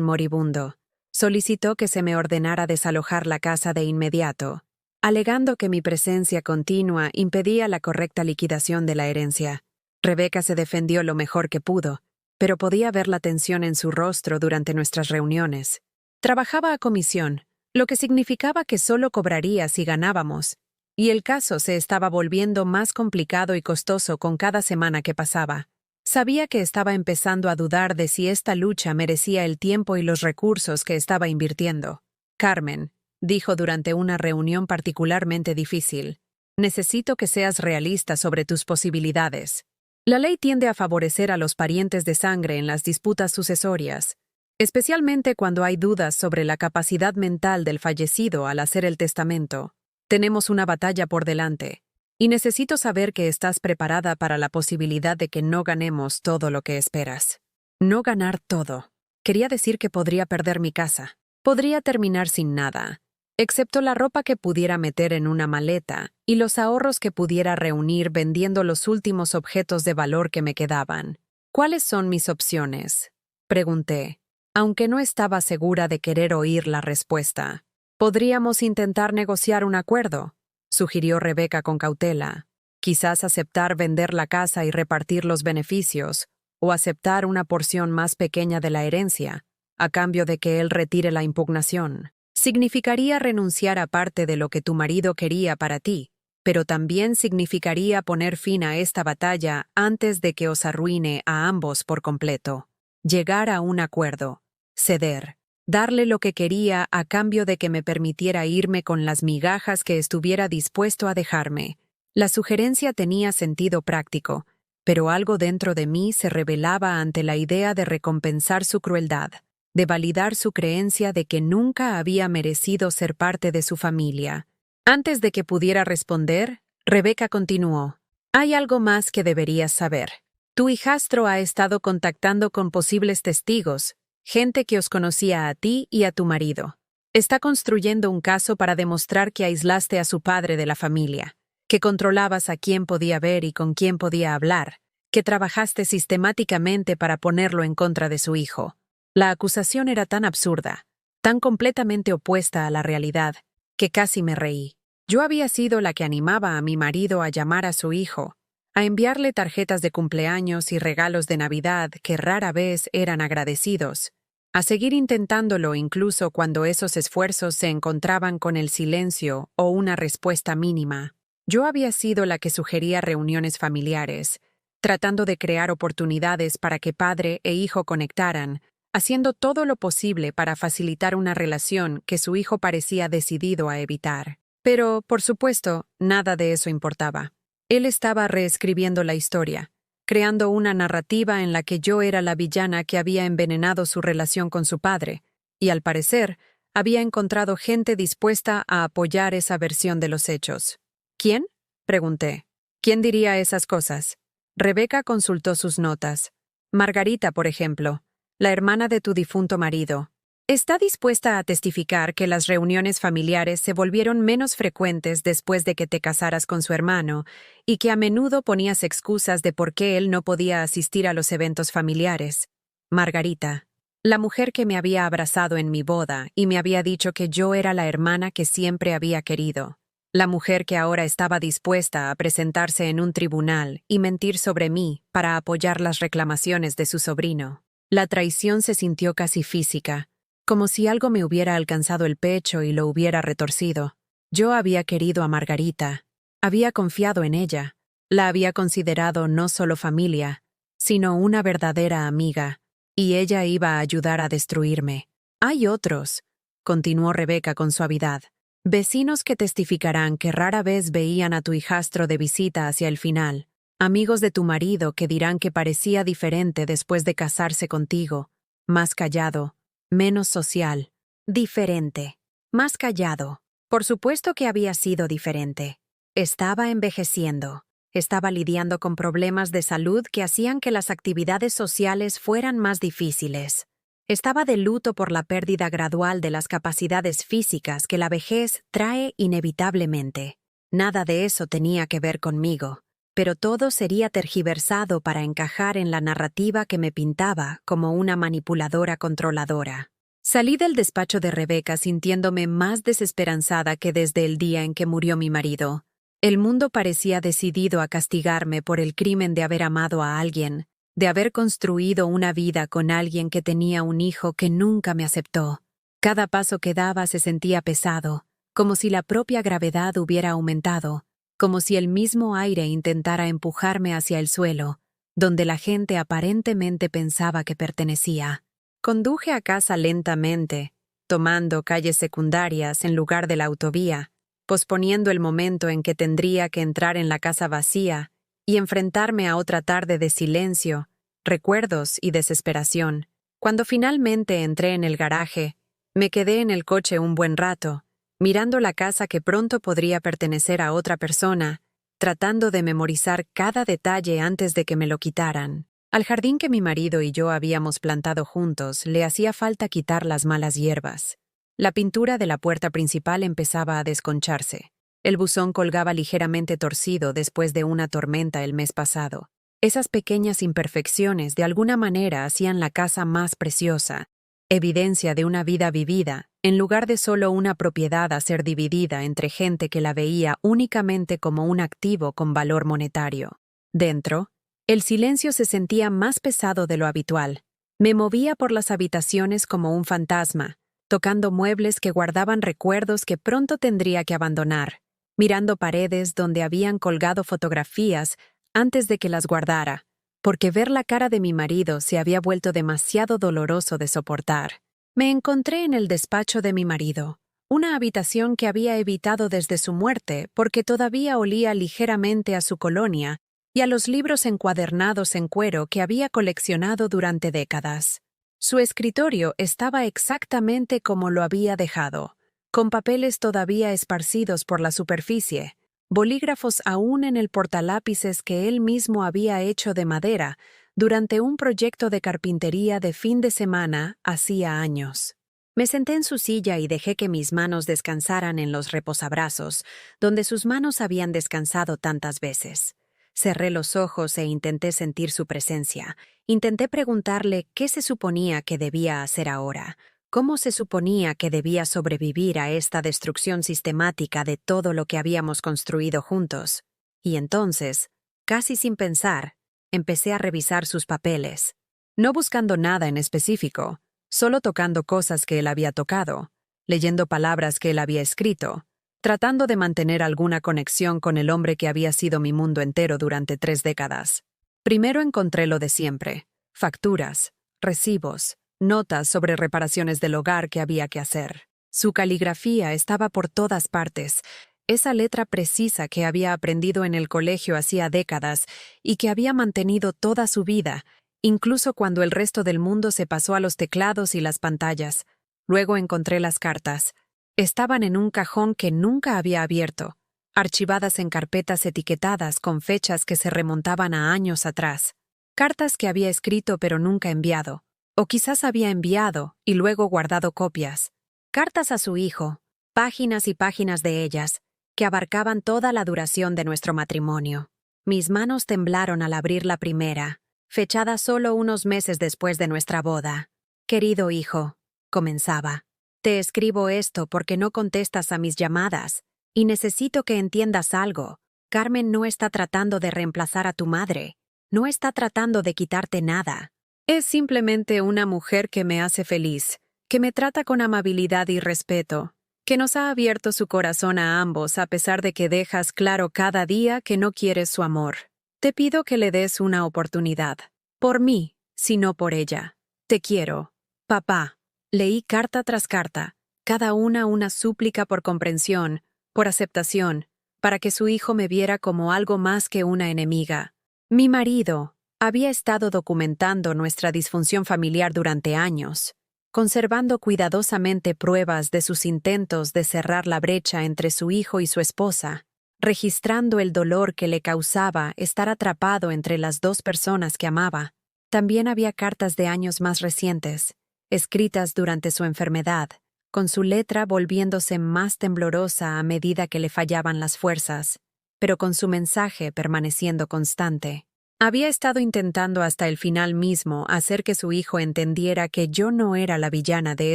moribundo. Solicitó que se me ordenara desalojar la casa de inmediato, alegando que mi presencia continua impedía la correcta liquidación de la herencia. Rebeca se defendió lo mejor que pudo, pero podía ver la tensión en su rostro durante nuestras reuniones. Trabajaba a comisión, lo que significaba que solo cobraría si ganábamos, y el caso se estaba volviendo más complicado y costoso con cada semana que pasaba. Sabía que estaba empezando a dudar de si esta lucha merecía el tiempo y los recursos que estaba invirtiendo. Carmen, dijo durante una reunión particularmente difícil, necesito que seas realista sobre tus posibilidades. La ley tiende a favorecer a los parientes de sangre en las disputas sucesorias, especialmente cuando hay dudas sobre la capacidad mental del fallecido al hacer el testamento. Tenemos una batalla por delante, y necesito saber que estás preparada para la posibilidad de que no ganemos todo lo que esperas. No ganar todo. Quería decir que podría perder mi casa. Podría terminar sin nada, excepto la ropa que pudiera meter en una maleta y los ahorros que pudiera reunir vendiendo los últimos objetos de valor que me quedaban. ¿Cuáles son mis opciones?, pregunté, aunque no estaba segura de querer oír la respuesta. Podríamos intentar negociar un acuerdo, sugirió Rebeca con cautela. Quizás aceptar vender la casa y repartir los beneficios, o aceptar una porción más pequeña de la herencia, a cambio de que él retire la impugnación. Significaría renunciar a parte de lo que tu marido quería para ti, pero también significaría poner fin a esta batalla antes de que os arruine a ambos por completo. Llegar a un acuerdo, ceder, darle lo que quería a cambio de que me permitiera irme con las migajas que estuviera dispuesto a dejarme. La sugerencia tenía sentido práctico, pero algo dentro de mí se rebelaba ante la idea de recompensar su crueldad, de validar su creencia de que nunca había merecido ser parte de su familia. Antes de que pudiera responder, Rebeca continuó. Hay algo más que deberías saber. Tu hijastro ha estado contactando con posibles testigos, gente que os conocía a ti y a tu marido. Está construyendo un caso para demostrar que aislaste a su padre de la familia, que controlabas a quién podía ver y con quién podía hablar, que trabajaste sistemáticamente para ponerlo en contra de su hijo. La acusación era tan absurda, tan completamente opuesta a la realidad, que casi me reí. Yo había sido la que animaba a mi marido a llamar a su hijo, a enviarle tarjetas de cumpleaños y regalos de Navidad que rara vez eran agradecidos, a seguir intentándolo incluso cuando esos esfuerzos se encontraban con el silencio o una respuesta mínima. Yo había sido la que sugería reuniones familiares, tratando de crear oportunidades para que padre e hijo conectaran, haciendo todo lo posible para facilitar una relación que su hijo parecía decidido a evitar. Pero, por supuesto, nada de eso importaba. Él estaba reescribiendo la historia, creando una narrativa en la que yo era la villana que había envenenado su relación con su padre, y al parecer, había encontrado gente dispuesta a apoyar esa versión de los hechos. ¿Quién? Pregunté. ¿Quién diría esas cosas? Rebeca consultó sus notas. Margarita, por ejemplo, la hermana de tu difunto marido. Está dispuesta a testificar que las reuniones familiares se volvieron menos frecuentes después de que te casaras con su hermano y que a menudo ponías excusas de por qué él no podía asistir a los eventos familiares. Margarita, la mujer que me había abrazado en mi boda y me había dicho que yo era la hermana que siempre había querido. La mujer que ahora estaba dispuesta a presentarse en un tribunal y mentir sobre mí para apoyar las reclamaciones de su sobrino. La traición se sintió casi física, como si algo me hubiera alcanzado el pecho y lo hubiera retorcido. Yo había querido a Margarita, había confiado en ella, la había considerado no solo familia, sino una verdadera amiga, y ella iba a ayudar a destruirme. Hay otros, continuó Rebeca con suavidad, vecinos que testificarán que rara vez veían a tu hijastro de visita hacia el final, amigos de tu marido que dirán que parecía diferente después de casarse contigo, más callado, menos social. Diferente. Más callado. Por supuesto que había sido diferente. Estaba envejeciendo. Estaba lidiando con problemas de salud que hacían que las actividades sociales fueran más difíciles. Estaba de luto por la pérdida gradual de las capacidades físicas que la vejez trae inevitablemente. Nada de eso tenía que ver conmigo, pero todo sería tergiversado para encajar en la narrativa que me pintaba como una manipuladora controladora. Salí del despacho de Rebeca sintiéndome más desesperanzada que desde el día en que murió mi marido. El mundo parecía decidido a castigarme por el crimen de haber amado a alguien, de haber construido una vida con alguien que tenía un hijo que nunca me aceptó. Cada paso que daba se sentía pesado, como si la propia gravedad hubiera aumentado, como si el mismo aire intentara empujarme hacia el suelo, donde la gente aparentemente pensaba que pertenecía. Conduje a casa lentamente, tomando calles secundarias en lugar de la autovía, posponiendo el momento en que tendría que entrar en la casa vacía y enfrentarme a otra tarde de silencio, recuerdos y desesperación. Cuando finalmente entré en el garaje, me quedé en el coche un buen rato, mirando la casa que pronto podría pertenecer a otra persona, tratando de memorizar cada detalle antes de que me lo quitaran. Al jardín que mi marido y yo habíamos plantado juntos le hacía falta quitar las malas hierbas. La pintura de la puerta principal empezaba a desconcharse. El buzón colgaba ligeramente torcido después de una tormenta el mes pasado. Esas pequeñas imperfecciones de alguna manera hacían la casa más preciosa, evidencia de una vida vivida, en lugar de solo una propiedad a ser dividida entre gente que la veía únicamente como un activo con valor monetario. Dentro, el silencio se sentía más pesado de lo habitual. Me movía por las habitaciones como un fantasma, tocando muebles que guardaban recuerdos que pronto tendría que abandonar, mirando paredes donde habían colgado fotografías antes de que las guardara, porque ver la cara de mi marido se había vuelto demasiado doloroso de soportar. Me encontré en el despacho de mi marido, una habitación que había evitado desde su muerte porque todavía olía ligeramente a su colonia y a los libros encuadernados en cuero que había coleccionado durante décadas. Su escritorio estaba exactamente como lo había dejado, con papeles todavía esparcidos por la superficie, bolígrafos aún en el portalápices que él mismo había hecho de madera durante un proyecto de carpintería de fin de semana hacía años. Me senté en su silla y dejé que mis manos descansaran en los reposabrazos, donde sus manos habían descansado tantas veces. Cerré los ojos e intenté sentir su presencia. Intenté preguntarle qué se suponía que debía hacer ahora, ¿Cómo se suponía que debía sobrevivir a esta destrucción sistemática de todo lo que habíamos construido juntos? Y entonces, casi sin pensar, empecé a revisar sus papeles. No buscando nada en específico, solo tocando cosas que él había tocado, leyendo palabras que él había escrito, tratando de mantener alguna conexión con el hombre que había sido mi mundo entero durante 3 décadas. Primero encontré lo de siempre: facturas, recibos, notas sobre reparaciones del hogar que había que hacer. Su caligrafía estaba por todas partes, esa letra precisa que había aprendido en el colegio hacía décadas y que había mantenido toda su vida, incluso cuando el resto del mundo se pasó a los teclados y las pantallas. Luego encontré las cartas. Estaban en un cajón que nunca había abierto, archivadas en carpetas etiquetadas con fechas que se remontaban a años atrás. Cartas que había escrito pero nunca enviado, o quizás había enviado y luego guardado copias. Cartas a su hijo, páginas y páginas de ellas, que abarcaban toda la duración de nuestro matrimonio. Mis manos temblaron al abrir la primera, fechada solo unos meses después de nuestra boda. «Querido hijo», comenzaba, «te escribo esto porque no contestas a mis llamadas, y necesito que entiendas algo. Carmen no está tratando de reemplazar a tu madre, no está tratando de quitarte nada. Es simplemente una mujer que me hace feliz, que me trata con amabilidad y respeto, que nos ha abierto su corazón a ambos a pesar de que dejas claro cada día que no quieres su amor. Te pido que le des una oportunidad. Por mí, si no por ella. Te quiero. Papá». Leí carta tras carta, cada una súplica por comprensión, por aceptación, para que su hijo me viera como algo más que una enemiga. Mi marido había estado documentando nuestra disfunción familiar durante años, conservando cuidadosamente pruebas de sus intentos de cerrar la brecha entre su hijo y su esposa, registrando el dolor que le causaba estar atrapado entre las 2 personas que amaba. También había cartas de años más recientes, escritas durante su enfermedad, con su letra volviéndose más temblorosa a medida que le fallaban las fuerzas, pero con su mensaje permaneciendo constante. Había estado intentando hasta el final mismo hacer que su hijo entendiera que yo no era la villana de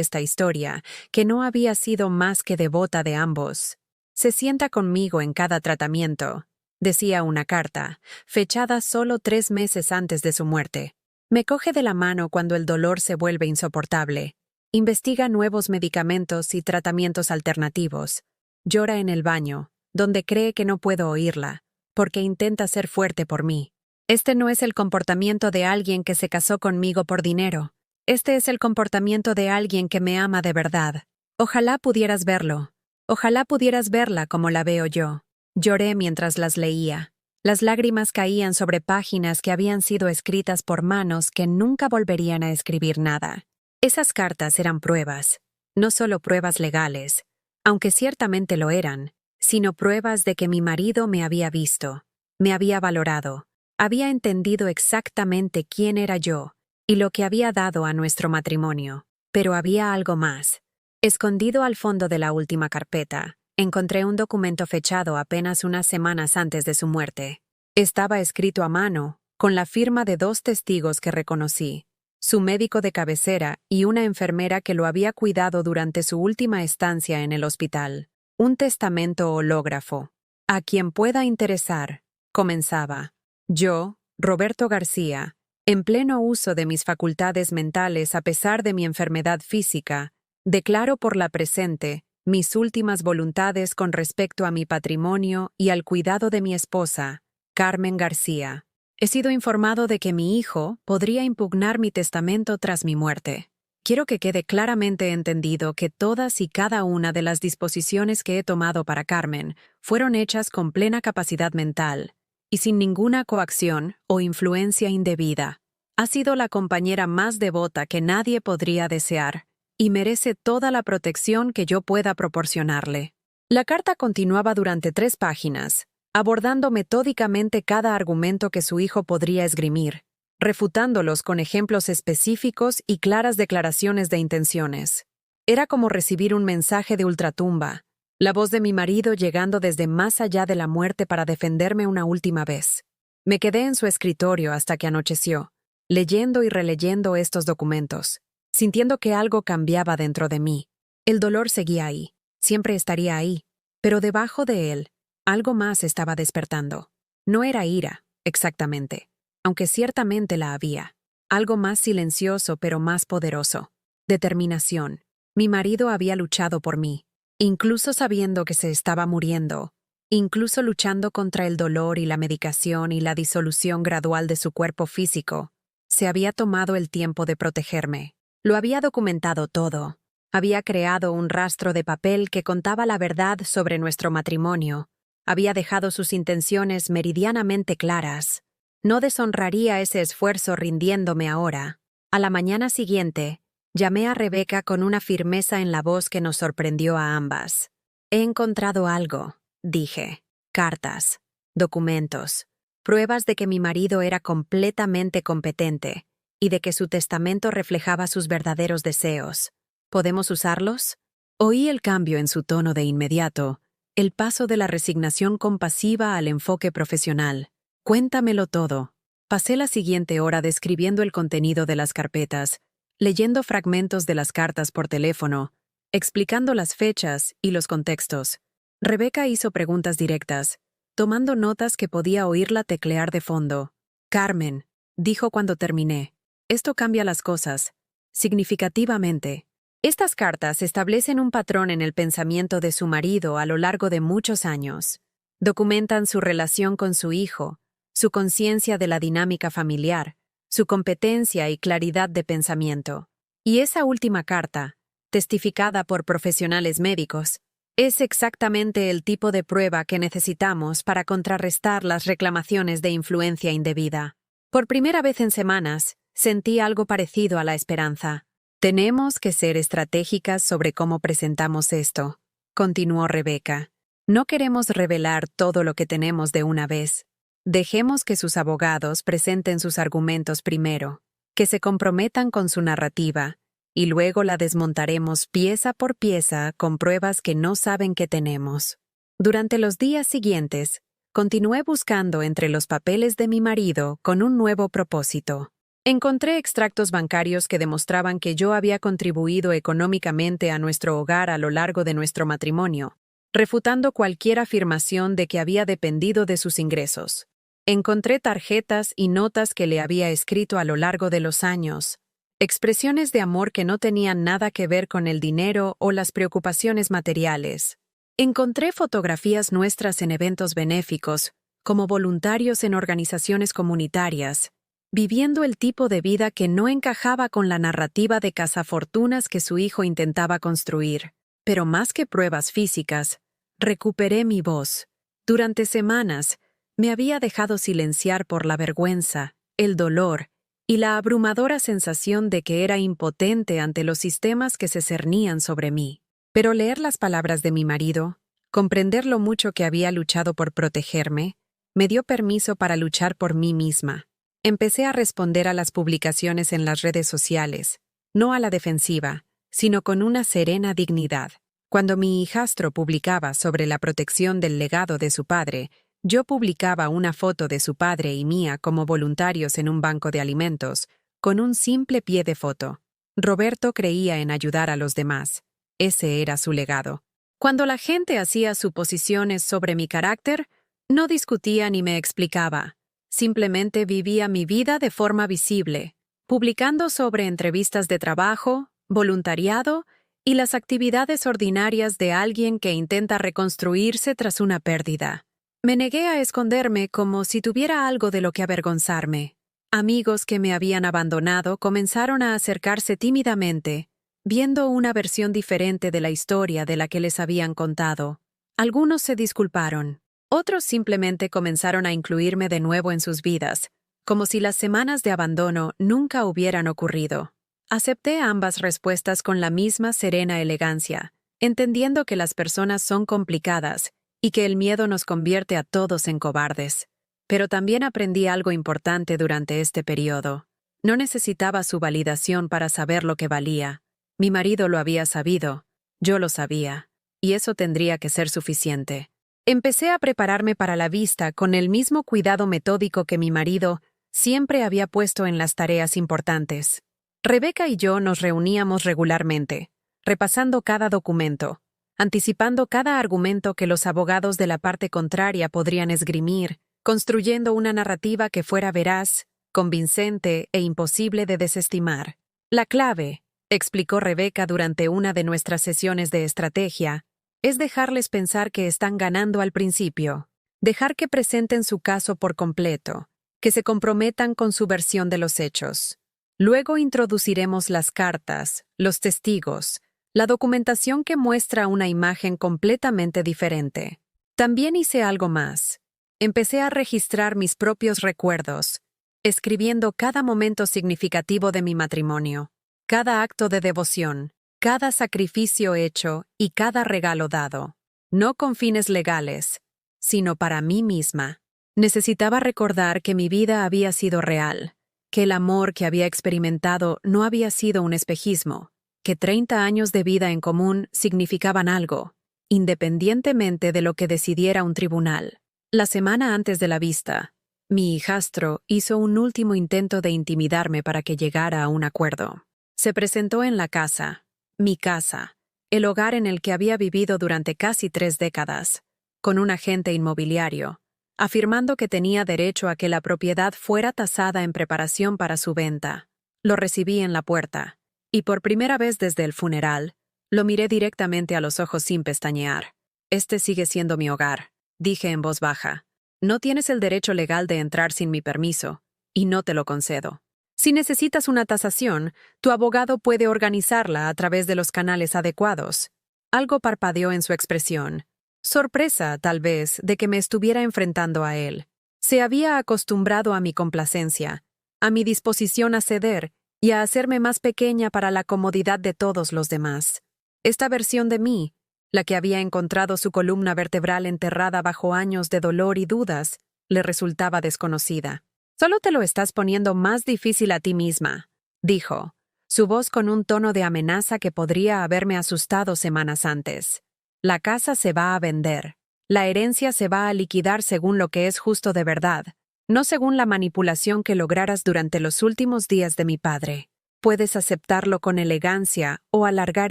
esta historia, que no había sido más que devota de ambos. «Se sienta conmigo en cada tratamiento», decía una carta, fechada solo 3 meses antes de su muerte. «Me coge de la mano cuando el dolor se vuelve insoportable. Investiga nuevos medicamentos y tratamientos alternativos. Llora en el baño, donde cree que no puedo oírla, porque intenta ser fuerte por mí. Este no es el comportamiento de alguien que se casó conmigo por dinero. Este es el comportamiento de alguien que me ama de verdad. Ojalá pudieras verlo. Ojalá pudieras verla como la veo yo». Lloré mientras las leía. Las lágrimas caían sobre páginas que habían sido escritas por manos que nunca volverían a escribir nada. Esas cartas eran pruebas, no solo pruebas legales, aunque ciertamente lo eran, sino pruebas de que mi marido me había visto, me había valorado, había entendido exactamente quién era yo y lo que había dado a nuestro matrimonio. Pero había algo más. Escondido al fondo de la última carpeta, encontré un documento fechado apenas unas semanas antes de su muerte. Estaba escrito a mano, con la firma de 2 testigos que reconocí, su médico de cabecera y una enfermera que lo había cuidado durante su última estancia en el hospital. Un testamento hológrafo. «A quien pueda interesar», comenzaba. «Yo, Roberto García, en pleno uso de mis facultades mentales a pesar de mi enfermedad física, declaro por la presente mis últimas voluntades con respecto a mi patrimonio y al cuidado de mi esposa, Carmen García. He sido informado de que mi hijo podría impugnar mi testamento tras mi muerte. Quiero que quede claramente entendido que todas y cada una de las disposiciones que he tomado para Carmen fueron hechas con plena capacidad mental y sin ninguna coacción o influencia indebida. Ha sido la compañera más devota que nadie podría desear y merece toda la protección que yo pueda proporcionarle». La carta continuaba durante 3 páginas, abordando metódicamente cada argumento que su hijo podría esgrimir, refutándolos con ejemplos específicos y claras declaraciones de intenciones. Era como recibir un mensaje de ultratumba, la voz de mi marido llegando desde más allá de la muerte para defenderme una última vez. Me quedé en su escritorio hasta que anocheció, leyendo y releyendo estos documentos. sintiendo que algo cambiaba dentro de mí. El dolor seguía ahí, siempre estaría ahí, pero debajo de él, algo más estaba despertando. No era ira, exactamente, aunque ciertamente la había. Algo más silencioso pero más poderoso. Determinación. Mi marido había luchado por mí, incluso sabiendo que se estaba muriendo, incluso luchando contra el dolor y la medicación y la disolución gradual de su cuerpo físico. Se había tomado el tiempo de protegerme. Lo había documentado todo. Había creado un rastro de papel que contaba la verdad sobre nuestro matrimonio. Había dejado sus intenciones meridianamente claras. No deshonraría ese esfuerzo rindiéndome ahora. A la mañana siguiente, llamé a Rebeca con una firmeza en la voz que nos sorprendió a ambas. He encontrado algo, dije. Cartas, documentos, pruebas de que mi marido era completamente competente y de que su testamento reflejaba sus verdaderos deseos. ¿Podemos usarlos? Oí el cambio en su tono de inmediato, el paso de la resignación compasiva al enfoque profesional. Cuéntamelo todo. Pasé la siguiente hora describiendo el contenido de las carpetas, leyendo fragmentos de las cartas por teléfono, explicando las fechas y los contextos. Rebeca hizo preguntas directas, tomando notas que podía oírla teclear de fondo. Carmen, dijo cuando terminé, esto cambia las cosas, significativamente. Estas cartas establecen un patrón en el pensamiento de su marido a lo largo de muchos años. Documentan su relación con su hijo, su conciencia de la dinámica familiar, su competencia y claridad de pensamiento. Y esa última carta, testificada por profesionales médicos, es exactamente el tipo de prueba que necesitamos para contrarrestar las reclamaciones de influencia indebida. Por primera vez en semanas, sentí algo parecido a la esperanza. Tenemos que ser estratégicas sobre cómo presentamos esto, continuó Rebeca. No queremos revelar todo lo que tenemos de una vez. Dejemos que sus abogados presenten sus argumentos primero, que se comprometan con su narrativa, y luego la desmontaremos pieza por pieza con pruebas que no saben que tenemos. Durante los días siguientes, continué buscando entre los papeles de mi marido con un nuevo propósito. Encontré extractos bancarios que demostraban que yo había contribuido económicamente a nuestro hogar a lo largo de nuestro matrimonio, refutando cualquier afirmación de que había dependido de sus ingresos. Encontré tarjetas y notas que le había escrito a lo largo de los años, expresiones de amor que no tenían nada que ver con el dinero o las preocupaciones materiales. Encontré fotografías nuestras en eventos benéficos, como voluntarios en organizaciones comunitarias, viviendo el tipo de vida que no encajaba con la narrativa de cazafortunas que su hijo intentaba construir. Pero más que pruebas físicas, recuperé mi voz. Durante semanas, me había dejado silenciar por la vergüenza, el dolor y la abrumadora sensación de que era impotente ante los sistemas que se cernían sobre mí. Pero leer las palabras de mi marido, comprender lo mucho que había luchado por protegerme, me dio permiso para luchar por mí misma. Empecé a responder a las publicaciones en las redes sociales, no a la defensiva, sino con una serena dignidad. Cuando mi hijastro publicaba sobre la protección del legado de su padre, yo publicaba una foto de su padre y mía como voluntarios en un banco de alimentos, con un simple pie de foto. Roberto creía en ayudar a los demás. Ese era su legado. Cuando la gente hacía suposiciones sobre mi carácter, no discutía ni me explicaba. Simplemente vivía mi vida de forma visible, publicando sobre entrevistas de trabajo, voluntariado y las actividades ordinarias de alguien que intenta reconstruirse tras una pérdida. Me negué a esconderme como si tuviera algo de lo que avergonzarme. Amigos que me habían abandonado comenzaron a acercarse tímidamente, viendo una versión diferente de la historia de la que les habían contado. Algunos se disculparon. Otros simplemente comenzaron a incluirme de nuevo en sus vidas, como si las semanas de abandono nunca hubieran ocurrido. Acepté ambas respuestas con la misma serena elegancia, entendiendo que las personas son complicadas y que el miedo nos convierte a todos en cobardes. Pero también aprendí algo importante durante este periodo. No necesitaba su validación para saber lo que valía. Mi marido lo había sabido, yo lo sabía, y eso tendría que ser suficiente. Empecé a prepararme para la vista con el mismo cuidado metódico que mi marido siempre había puesto en las tareas importantes. Rebeca y yo nos reuníamos regularmente, repasando cada documento, anticipando cada argumento que los abogados de la parte contraria podrían esgrimir, construyendo una narrativa que fuera veraz, convincente e imposible de desestimar. La clave, explicó Rebeca durante una de nuestras sesiones de estrategia, es dejarles pensar que están ganando al principio, dejar que presenten su caso por completo, que se comprometan con su versión de los hechos. Luego introduciremos las cartas, los testigos, la documentación que muestra una imagen completamente diferente. También hice algo más. Empecé a registrar mis propios recuerdos, escribiendo cada momento significativo de mi matrimonio, cada acto de devoción, cada sacrificio hecho y cada regalo dado. No con fines legales, sino para mí misma. Necesitaba recordar que mi vida había sido real, que el amor que había experimentado no había sido un espejismo, que 30 años de vida en común significaban algo, independientemente de lo que decidiera un tribunal. La semana antes de la vista, mi hijastro hizo un último intento de intimidarme para que llegara a un acuerdo. Se presentó en la casa, mi casa, el hogar en el que había vivido durante casi 3 décadas, con un agente inmobiliario, afirmando que tenía derecho a que la propiedad fuera tasada en preparación para su venta. Lo recibí en la puerta, y por primera vez desde el funeral, lo miré directamente a los ojos sin pestañear. Este sigue siendo mi hogar, dije en voz baja. No tienes el derecho legal de entrar sin mi permiso, y no te lo concedo. Si necesitas una tasación, tu abogado puede organizarla a través de los canales adecuados. Algo parpadeó en su expresión. Sorpresa, tal vez, de que me estuviera enfrentando a él. Se había acostumbrado a mi complacencia, a mi disposición a ceder y a hacerme más pequeña para la comodidad de todos los demás. Esta versión de mí, la que había encontrado su columna vertebral enterrada bajo años de dolor y dudas, le resultaba desconocida. «Solo te lo estás poniendo más difícil a ti misma», dijo, su voz con un tono de amenaza que podría haberme asustado semanas antes. «La casa se va a vender. La herencia se va a liquidar según lo que es justo de verdad, no según la manipulación que lograras durante los últimos días de mi padre. Puedes aceptarlo con elegancia o alargar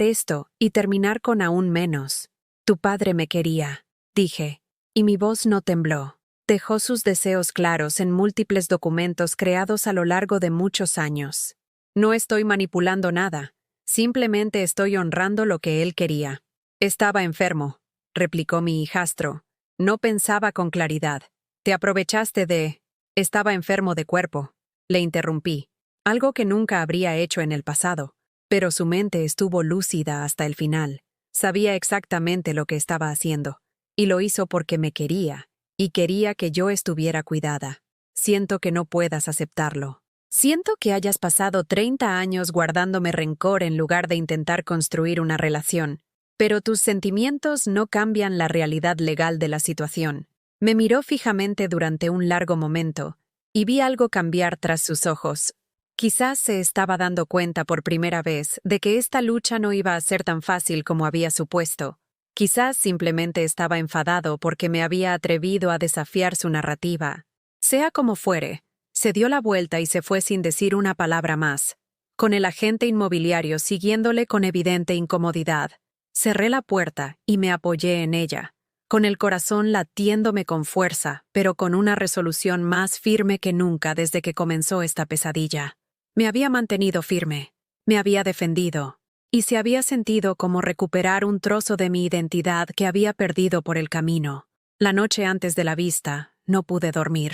esto y terminar con aún menos. Tu padre me quería», dije, y mi voz no tembló. Dejó sus deseos claros en múltiples documentos creados a lo largo de muchos años. No estoy manipulando nada, simplemente estoy honrando lo que él quería. «Estaba enfermo», replicó mi hijastro. No pensaba con claridad. «Te aprovechaste de...» «Estaba enfermo de cuerpo», le interrumpí, algo que nunca habría hecho en el pasado, pero su mente estuvo lúcida hasta el final. Sabía exactamente lo que estaba haciendo, y lo hizo porque me quería, y quería que yo estuviera cuidada. Siento que no puedas aceptarlo. Siento que hayas pasado 30 años guardándome rencor en lugar de intentar construir una relación, pero tus sentimientos no cambian la realidad legal de la situación. Me miró fijamente durante un largo momento, y vi algo cambiar tras sus ojos. Quizás se estaba dando cuenta por primera vez de que esta lucha no iba a ser tan fácil como había supuesto. Quizás simplemente estaba enfadado porque me había atrevido a desafiar su narrativa. Sea como fuere, se dio la vuelta y se fue sin decir una palabra más, con el agente inmobiliario siguiéndole con evidente incomodidad. Cerré la puerta y me apoyé en ella, con el corazón latiéndome con fuerza, pero con una resolución más firme que nunca desde que comenzó esta pesadilla. Me había mantenido firme, me había defendido, y se había sentido como recuperar un trozo de mi identidad que había perdido por el camino. La noche antes de la vista, no pude dormir.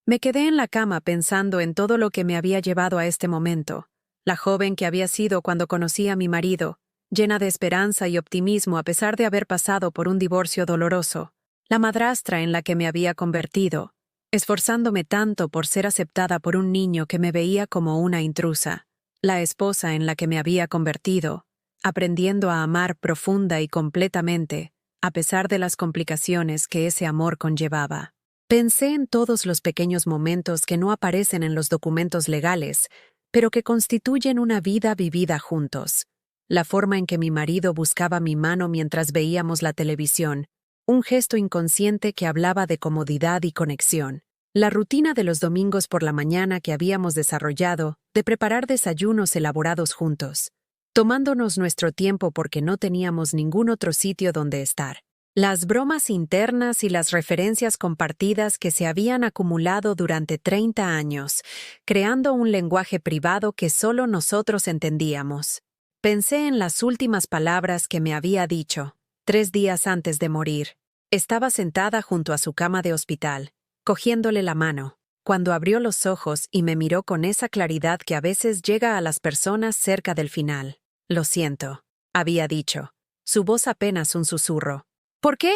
Me quedé en la cama pensando en todo lo que me había llevado a este momento, la joven que había sido cuando conocí a mi marido, llena de esperanza y optimismo a pesar de haber pasado por un divorcio doloroso, la madrastra en la que me había convertido, esforzándome tanto por ser aceptada por un niño que me veía como una intrusa, la esposa en la que me había convertido, aprendiendo a amar profunda y completamente, a pesar de las complicaciones que ese amor conllevaba. Pensé en todos los pequeños momentos que no aparecen en los documentos legales, pero que constituyen una vida vivida juntos. La forma en que mi marido buscaba mi mano mientras veíamos la televisión, un gesto inconsciente que hablaba de comodidad y conexión. La rutina de los domingos por la mañana que habíamos desarrollado, de preparar desayunos elaborados juntos, tomándonos nuestro tiempo porque no teníamos ningún otro sitio donde estar. Las bromas internas y las referencias compartidas que se habían acumulado durante 30 años, creando un lenguaje privado que solo nosotros entendíamos. Pensé en las últimas palabras que me había dicho, 3 días antes de morir. Estaba sentada junto a su cama de hospital, cogiéndole la mano, cuando abrió los ojos y me miró con esa claridad que a veces llega a las personas cerca del final. «Lo siento», había dicho, su voz apenas un susurro. «¿Por qué?»,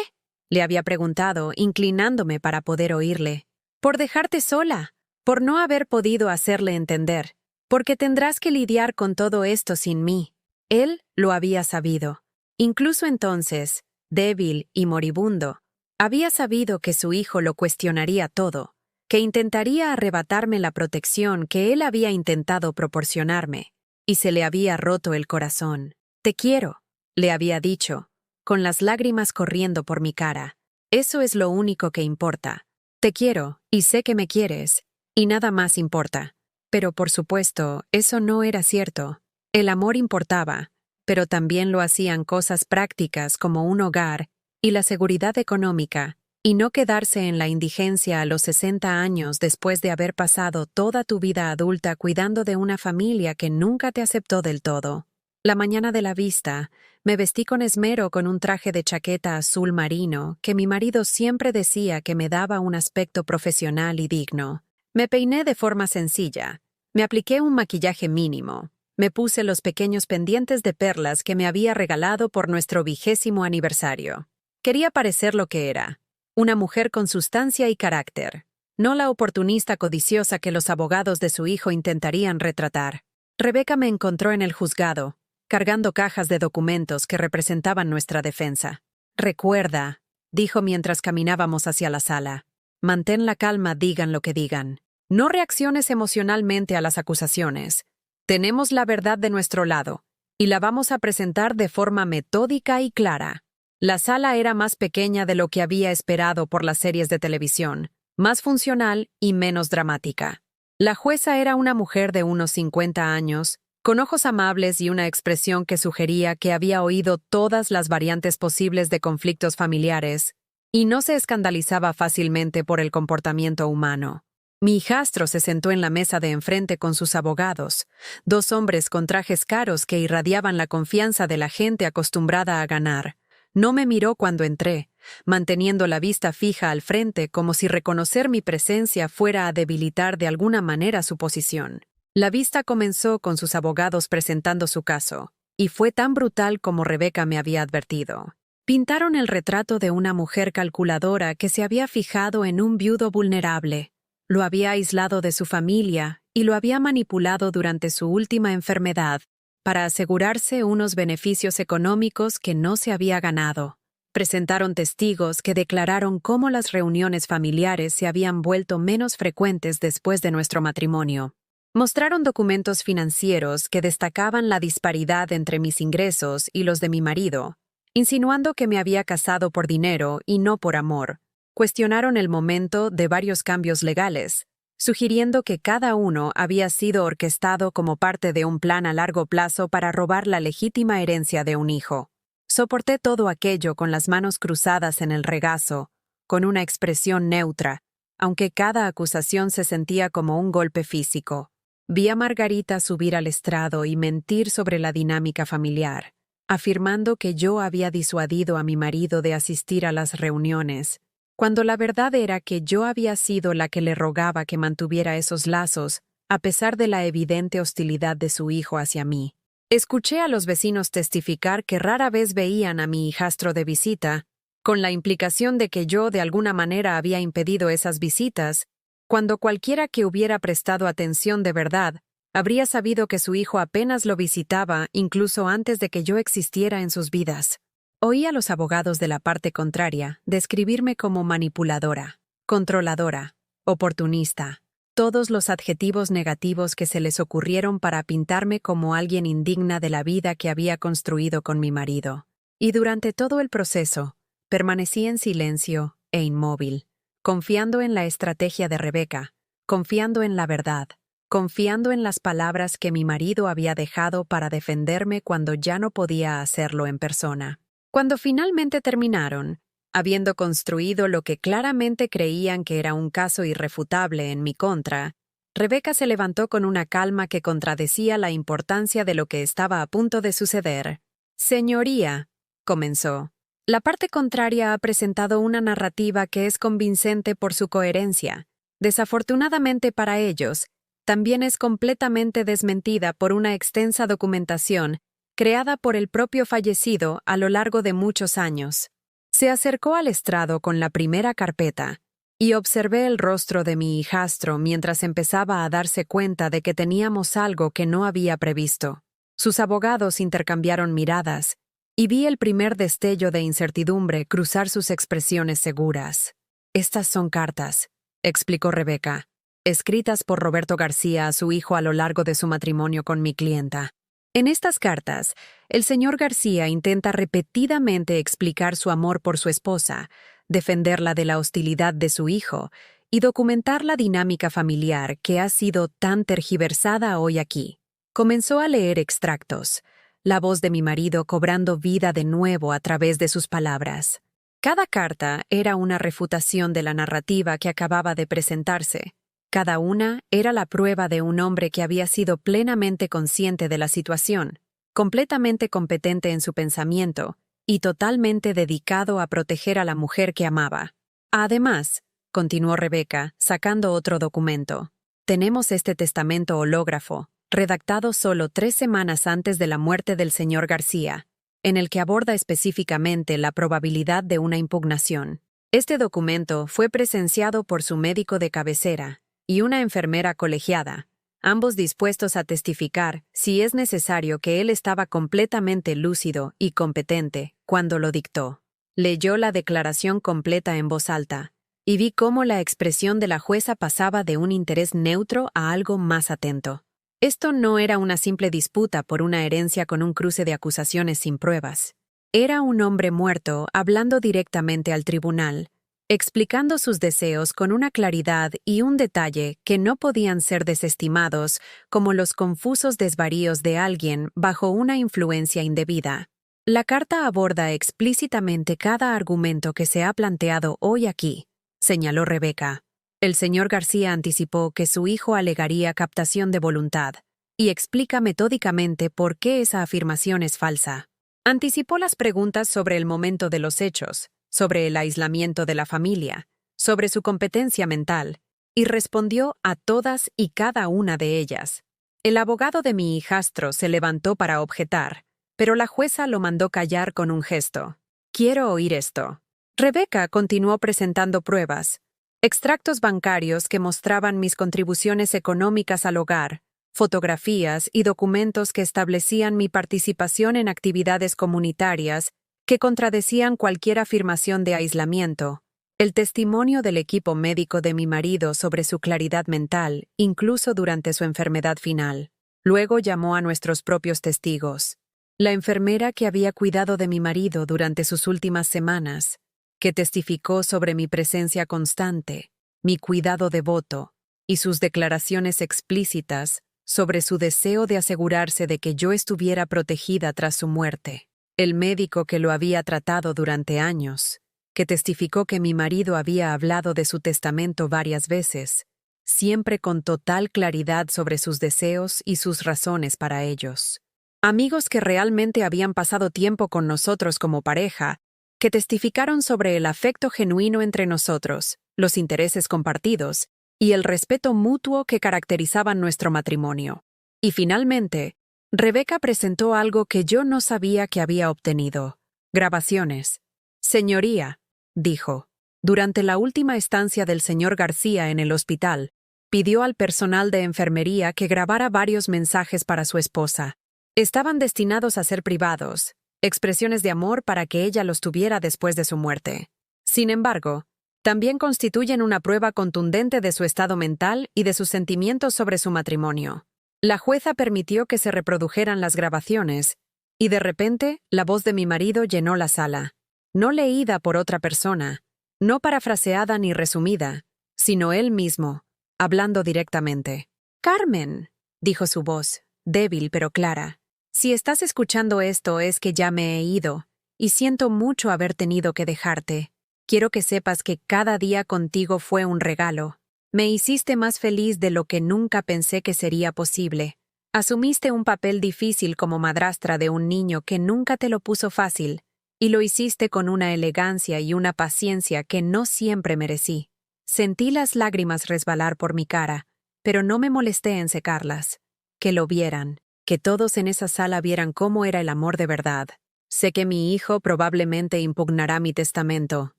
le había preguntado, inclinándome para poder oírle. «Por dejarte sola, por no haber podido hacerle entender, porque tendrás que lidiar con todo esto sin mí». Él lo había sabido. Incluso entonces, débil y moribundo, había sabido que su hijo lo cuestionaría todo, que intentaría arrebatarme la protección que él había intentado proporcionarme, y se le había roto el corazón. «Te quiero», le había dicho, con las lágrimas corriendo por mi cara. «Eso es lo único que importa. Te quiero, y sé que me quieres, y nada más importa». Pero por supuesto, eso no era cierto. El amor importaba, pero también lo hacían cosas prácticas como un hogar y la seguridad económica, y no quedarse en la indigencia a los 60 años después de haber pasado toda tu vida adulta cuidando de una familia que nunca te aceptó del todo. La mañana de la vista, me vestí con esmero con un traje de chaqueta azul marino que mi marido siempre decía que me daba un aspecto profesional y digno. Me peiné de forma sencilla. Me apliqué un maquillaje mínimo. Me puse los pequeños pendientes de perlas que me había regalado por nuestro 20º aniversario. Quería parecer lo que era, una mujer con sustancia y carácter, no la oportunista codiciosa que los abogados de su hijo intentarían retratar. Rebeca me encontró en el juzgado, cargando cajas de documentos que representaban nuestra defensa. «Recuerda», dijo mientras caminábamos hacia la sala, «mantén la calma, digan lo que digan. No reacciones emocionalmente a las acusaciones. Tenemos la verdad de nuestro lado, y la vamos a presentar de forma metódica y clara». La sala era más pequeña de lo que había esperado por las series de televisión, más funcional y menos dramática. La jueza era una mujer de unos 50 años, con ojos amables y una expresión que sugería que había oído todas las variantes posibles de conflictos familiares, y no se escandalizaba fácilmente por el comportamiento humano. Mi hijastro se sentó en la mesa de enfrente con sus abogados, 2 hombres con trajes caros que irradiaban la confianza de la gente acostumbrada a ganar. No me miró cuando entré, manteniendo la vista fija al frente como si reconocer mi presencia fuera a debilitar de alguna manera su posición. La vista comenzó con sus abogados presentando su caso, y fue tan brutal como Rebeca me había advertido. Pintaron el retrato de una mujer calculadora que se había fijado en un viudo vulnerable. Lo había aislado de su familia y lo había manipulado durante su última enfermedad para asegurarse unos beneficios económicos que no se había ganado. Presentaron testigos que declararon cómo las reuniones familiares se habían vuelto menos frecuentes después de nuestro matrimonio. Mostraron documentos financieros que destacaban la disparidad entre mis ingresos y los de mi marido, insinuando que me había casado por dinero y no por amor. Cuestionaron el momento de varios cambios legales, sugiriendo que cada uno había sido orquestado como parte de un plan a largo plazo para robar la legítima herencia de un hijo. Soporté todo aquello con las manos cruzadas en el regazo, con una expresión neutra, aunque cada acusación se sentía como un golpe físico. Vi a Margarita subir al estrado y mentir sobre la dinámica familiar, afirmando que yo había disuadido a mi marido de asistir a las reuniones, cuando la verdad era que yo había sido la que le rogaba que mantuviera esos lazos, a pesar de la evidente hostilidad de su hijo hacia mí. Escuché a los vecinos testificar que rara vez veían a mi hijastro de visita, con la implicación de que yo de alguna manera había impedido esas visitas, cuando cualquiera que hubiera prestado atención de verdad habría sabido que su hijo apenas lo visitaba incluso antes de que yo existiera en sus vidas. Oí a los abogados de la parte contraria describirme como manipuladora, controladora, oportunista, todos los adjetivos negativos que se les ocurrieron para pintarme como alguien indigna de la vida que había construido con mi marido. Y durante todo el proceso, permanecí en silencio e inmóvil, confiando en la estrategia de Rebeca, confiando en la verdad, confiando en las palabras que mi marido había dejado para defenderme cuando ya no podía hacerlo en persona. Cuando finalmente terminaron, habiendo construido lo que claramente creían que era un caso irrefutable en mi contra, Rebeca se levantó con una calma que contradecía la importancia de lo que estaba a punto de suceder. «Señoría», comenzó, «la parte contraria ha presentado una narrativa que es convincente por su coherencia. Desafortunadamente para ellos, también es completamente desmentida por una extensa documentación creada por el propio fallecido a lo largo de muchos años». Se acercó al estrado con la primera carpeta, y observé el rostro de mi hijastro mientras empezaba a darse cuenta de que teníamos algo que no había previsto. Sus abogados intercambiaron miradas, y vi el primer destello de incertidumbre cruzar sus expresiones seguras. «Estas son cartas», explicó Rebeca, escritas por Roberto García a su hijo a lo largo de su matrimonio con mi clienta. En estas cartas, el señor García intenta repetidamente explicar su amor por su esposa, defenderla de la hostilidad de su hijo y documentar la dinámica familiar que ha sido tan tergiversada hoy aquí. Comenzó a leer extractos, la voz de mi marido cobrando vida de nuevo a través de sus palabras. Cada carta era una refutación de la narrativa que acababa de presentarse. Cada una era la prueba de un hombre que había sido plenamente consciente de la situación, completamente competente en su pensamiento y totalmente dedicado a proteger a la mujer que amaba. Además, continuó Rebeca, sacando otro documento, tenemos este testamento hológrafo, redactado solo 3 semanas antes de la muerte del señor García, en el que aborda específicamente la probabilidad de una impugnación. Este documento fue presenciado por su médico de cabecera y una enfermera colegiada, ambos dispuestos a testificar si es necesario que él estaba completamente lúcido y competente cuando lo dictó. Leyó la declaración completa en voz alta, y vi cómo la expresión de la jueza pasaba de un interés neutro a algo más atento. Esto no era una simple disputa por una herencia con un cruce de acusaciones sin pruebas. Era un hombre muerto hablando directamente al tribunal, explicando sus deseos con una claridad y un detalle que no podían ser desestimados como los confusos desvaríos de alguien bajo una influencia indebida. La carta aborda explícitamente cada argumento que se ha planteado hoy aquí, señaló Rebeca. El señor García anticipó que su hijo alegaría captación de voluntad y explica metódicamente por qué esa afirmación es falsa. Anticipó las preguntas sobre el momento de los hechos, sobre el aislamiento de la familia, sobre su competencia mental, y respondió a todas y cada una de ellas. El abogado de mi hijastro se levantó para objetar, pero la jueza lo mandó callar con un gesto. «Quiero oír esto». Rebeca continuó presentando pruebas, extractos bancarios que mostraban mis contribuciones económicas al hogar, fotografías y documentos que establecían mi participación en actividades comunitarias que contradecían cualquier afirmación de aislamiento, el testimonio del equipo médico de mi marido sobre su claridad mental, incluso durante su enfermedad final. Luego llamó a nuestros propios testigos. La enfermera que había cuidado de mi marido durante sus últimas semanas, que testificó sobre mi presencia constante, mi cuidado devoto y sus declaraciones explícitas sobre su deseo de asegurarse de que yo estuviera protegida tras su muerte. El médico que lo había tratado durante años, que testificó que mi marido había hablado de su testamento varias veces, siempre con total claridad sobre sus deseos y sus razones para ellos. Amigos que realmente habían pasado tiempo con nosotros como pareja, que testificaron sobre el afecto genuino entre nosotros, los intereses compartidos y el respeto mutuo que caracterizaban nuestro matrimonio. Y finalmente, Rebeca presentó algo que yo no sabía que había obtenido: grabaciones. «Señoría», dijo, durante la última estancia del señor García en el hospital, pidió al personal de enfermería que grabara varios mensajes para su esposa. Estaban destinados a ser privados, expresiones de amor para que ella los tuviera después de su muerte. Sin embargo, también constituyen una prueba contundente de su estado mental y de sus sentimientos sobre su matrimonio. La jueza permitió que se reprodujeran las grabaciones, y de repente la voz de mi marido llenó la sala. No leída por otra persona, no parafraseada ni resumida, sino él mismo, hablando directamente. «Carmen», dijo su voz, débil pero clara, «si estás escuchando esto es que ya me he ido, y siento mucho haber tenido que dejarte. Quiero que sepas que cada día contigo fue un regalo. Me hiciste más feliz de lo que nunca pensé que sería posible. Asumiste un papel difícil como madrastra de un niño que nunca te lo puso fácil, y lo hiciste con una elegancia y una paciencia que no siempre merecí. Sentí las lágrimas resbalar por mi cara, pero no me molesté en secarlas. Que lo vieran, que todos en esa sala vieran cómo era el amor de verdad. Sé que mi hijo probablemente impugnará mi testamento»,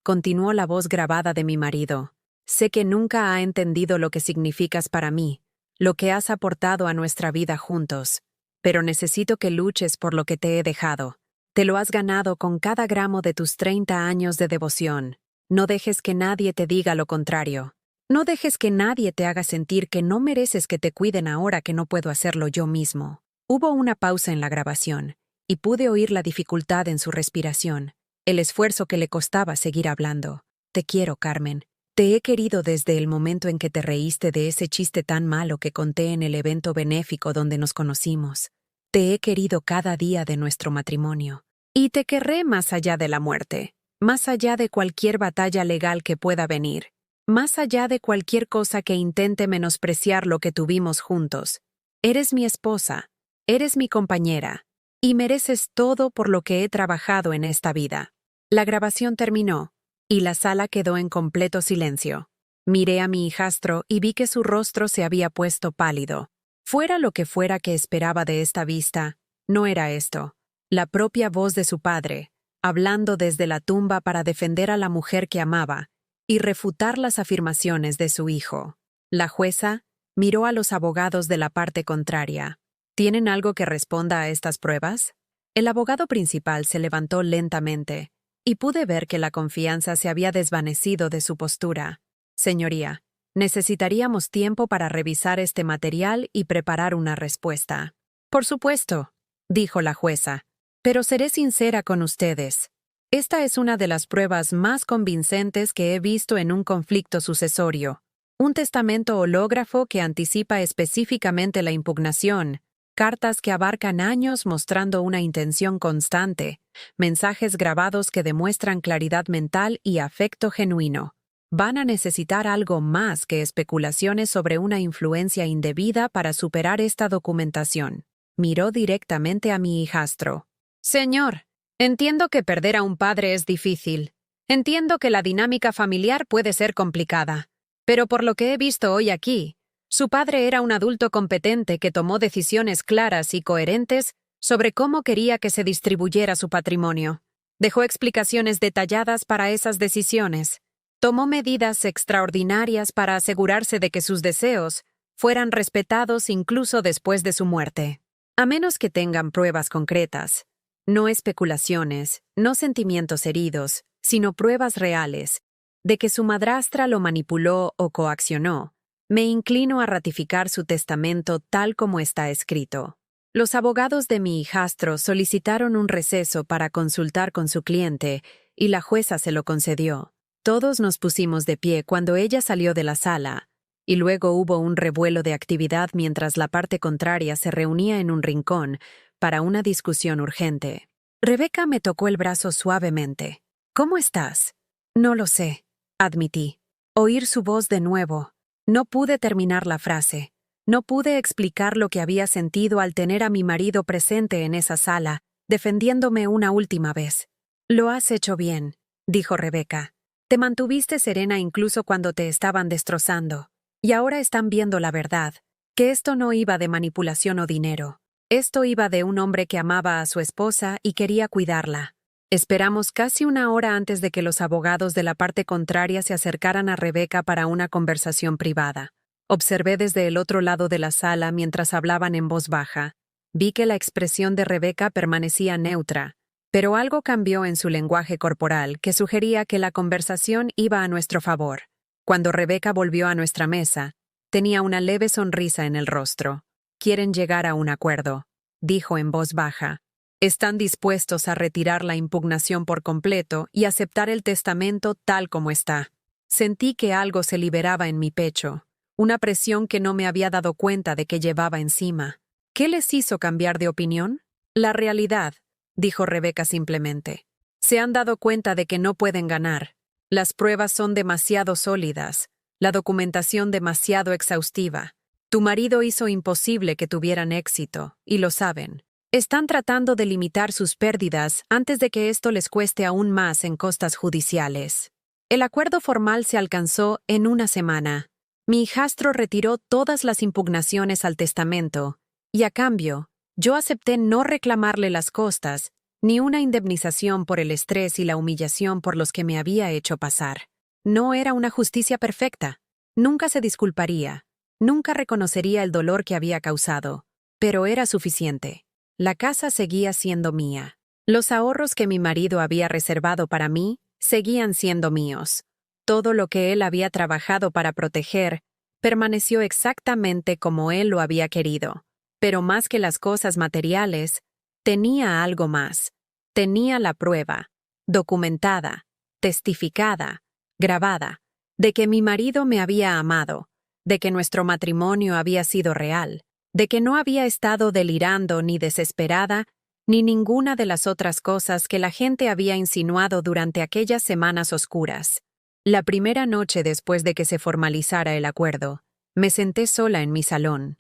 continuó la voz grabada de mi marido. «Sé que nunca ha entendido lo que significas para mí, lo que has aportado a nuestra vida juntos, pero necesito que luches por lo que te he dejado. Te lo has ganado con cada gramo de tus 30 años de devoción. No dejes que nadie te diga lo contrario. No dejes que nadie te haga sentir que no mereces que te cuiden ahora que no puedo hacerlo yo mismo». Hubo una pausa en la grabación, y pude oír la dificultad en su respiración, el esfuerzo que le costaba seguir hablando. «Te quiero, Carmen. Te he querido desde el momento en que te reíste de ese chiste tan malo que conté en el evento benéfico donde nos conocimos. Te he querido cada día de nuestro matrimonio. Y te querré más allá de la muerte, más allá de cualquier batalla legal que pueda venir, más allá de cualquier cosa que intente menospreciar lo que tuvimos juntos. Eres mi esposa, eres mi compañera, y mereces todo por lo que he trabajado en esta vida». La grabación terminó, y la sala quedó en completo silencio. Miré a mi hijastro y vi que su rostro se había puesto pálido. Fuera lo que fuera que esperaba de esta vista, no era esto. La propia voz de su padre, hablando desde la tumba para defender a la mujer que amaba y refutar las afirmaciones de su hijo. La jueza miró a los abogados de la parte contraria. «¿Tienen algo que responda a estas pruebas?». El abogado principal se levantó lentamente, y pude ver que la confianza se había desvanecido de su postura. «Señoría, necesitaríamos tiempo para revisar este material y preparar una respuesta». «Por supuesto», dijo la jueza, «pero seré sincera con ustedes. Esta es una de las pruebas más convincentes que he visto en un conflicto sucesorio. Un testamento hológrafo que anticipa específicamente la impugnación, cartas que abarcan años mostrando una intención constante, mensajes grabados que demuestran claridad mental y afecto genuino. Van a necesitar algo más que especulaciones sobre una influencia indebida para superar esta documentación». Miró directamente a mi hijastro. «Señor, entiendo que perder a un padre es difícil. Entiendo que la dinámica familiar puede ser complicada. Pero por lo que he visto hoy aquí, su padre era un adulto competente que tomó decisiones claras y coherentes sobre cómo quería que se distribuyera su patrimonio. Dejó explicaciones detalladas para esas decisiones. Tomó medidas extraordinarias para asegurarse de que sus deseos fueran respetados incluso después de su muerte. A menos que tengan pruebas concretas, no especulaciones, no sentimientos heridos, sino pruebas reales, de que su madrastra lo manipuló o coaccionó, me inclino a ratificar su testamento tal como está escrito». Los abogados de mi hijastro solicitaron un receso para consultar con su cliente, y la jueza se lo concedió. Todos nos pusimos de pie cuando ella salió de la sala, y luego hubo un revuelo de actividad mientras la parte contraria se reunía en un rincón para una discusión urgente. Rebeca me tocó el brazo suavemente. «¿Cómo estás?» «No lo sé», admití. Oír su voz de nuevo. No pude terminar la frase. No pude explicar lo que había sentido al tener a mi marido presente en esa sala, defendiéndome una última vez. «Lo has hecho bien», dijo Rebeca. «Te mantuviste serena incluso cuando te estaban destrozando. Y ahora están viendo la verdad, que esto no iba de manipulación o dinero. Esto iba de un hombre que amaba a su esposa y quería cuidarla». Esperamos casi una hora antes de que los abogados de la parte contraria se acercaran a Rebeca para una conversación privada. Observé desde el otro lado de la sala mientras hablaban en voz baja. Vi que la expresión de Rebeca permanecía neutra, pero algo cambió en su lenguaje corporal que sugería que la conversación iba a nuestro favor. Cuando Rebeca volvió a nuestra mesa, tenía una leve sonrisa en el rostro. «Quieren llegar a un acuerdo», dijo en voz baja. Están dispuestos a retirar la impugnación por completo y aceptar el testamento tal como está. Sentí que algo se liberaba en mi pecho, una presión que no me había dado cuenta de que llevaba encima. ¿Qué les hizo cambiar de opinión? La realidad, dijo Rebeca simplemente. Se han dado cuenta de que no pueden ganar. Las pruebas son demasiado sólidas, la documentación demasiado exhaustiva. Tu marido hizo imposible que tuvieran éxito, y lo saben. Están tratando de limitar sus pérdidas antes de que esto les cueste aún más en costas judiciales. El acuerdo formal se alcanzó en una semana. Mi hijastro retiró todas las impugnaciones al testamento, y a cambio, yo acepté no reclamarle las costas, ni una indemnización por el estrés y la humillación por los que me había hecho pasar. No era una justicia perfecta. Nunca se disculparía. Nunca reconocería el dolor que había causado. Pero era suficiente. La casa seguía siendo mía. Los ahorros que mi marido había reservado para mí seguían siendo míos. Todo lo que él había trabajado para proteger permaneció exactamente como él lo había querido. Pero más que las cosas materiales, tenía algo más. Tenía la prueba, documentada, testificada, grabada, de que mi marido me había amado, de que nuestro matrimonio había sido real, de que no había estado delirando ni desesperada, ni ninguna de las otras cosas que la gente había insinuado durante aquellas semanas oscuras. La primera noche después de que se formalizara el acuerdo, me senté sola en mi salón,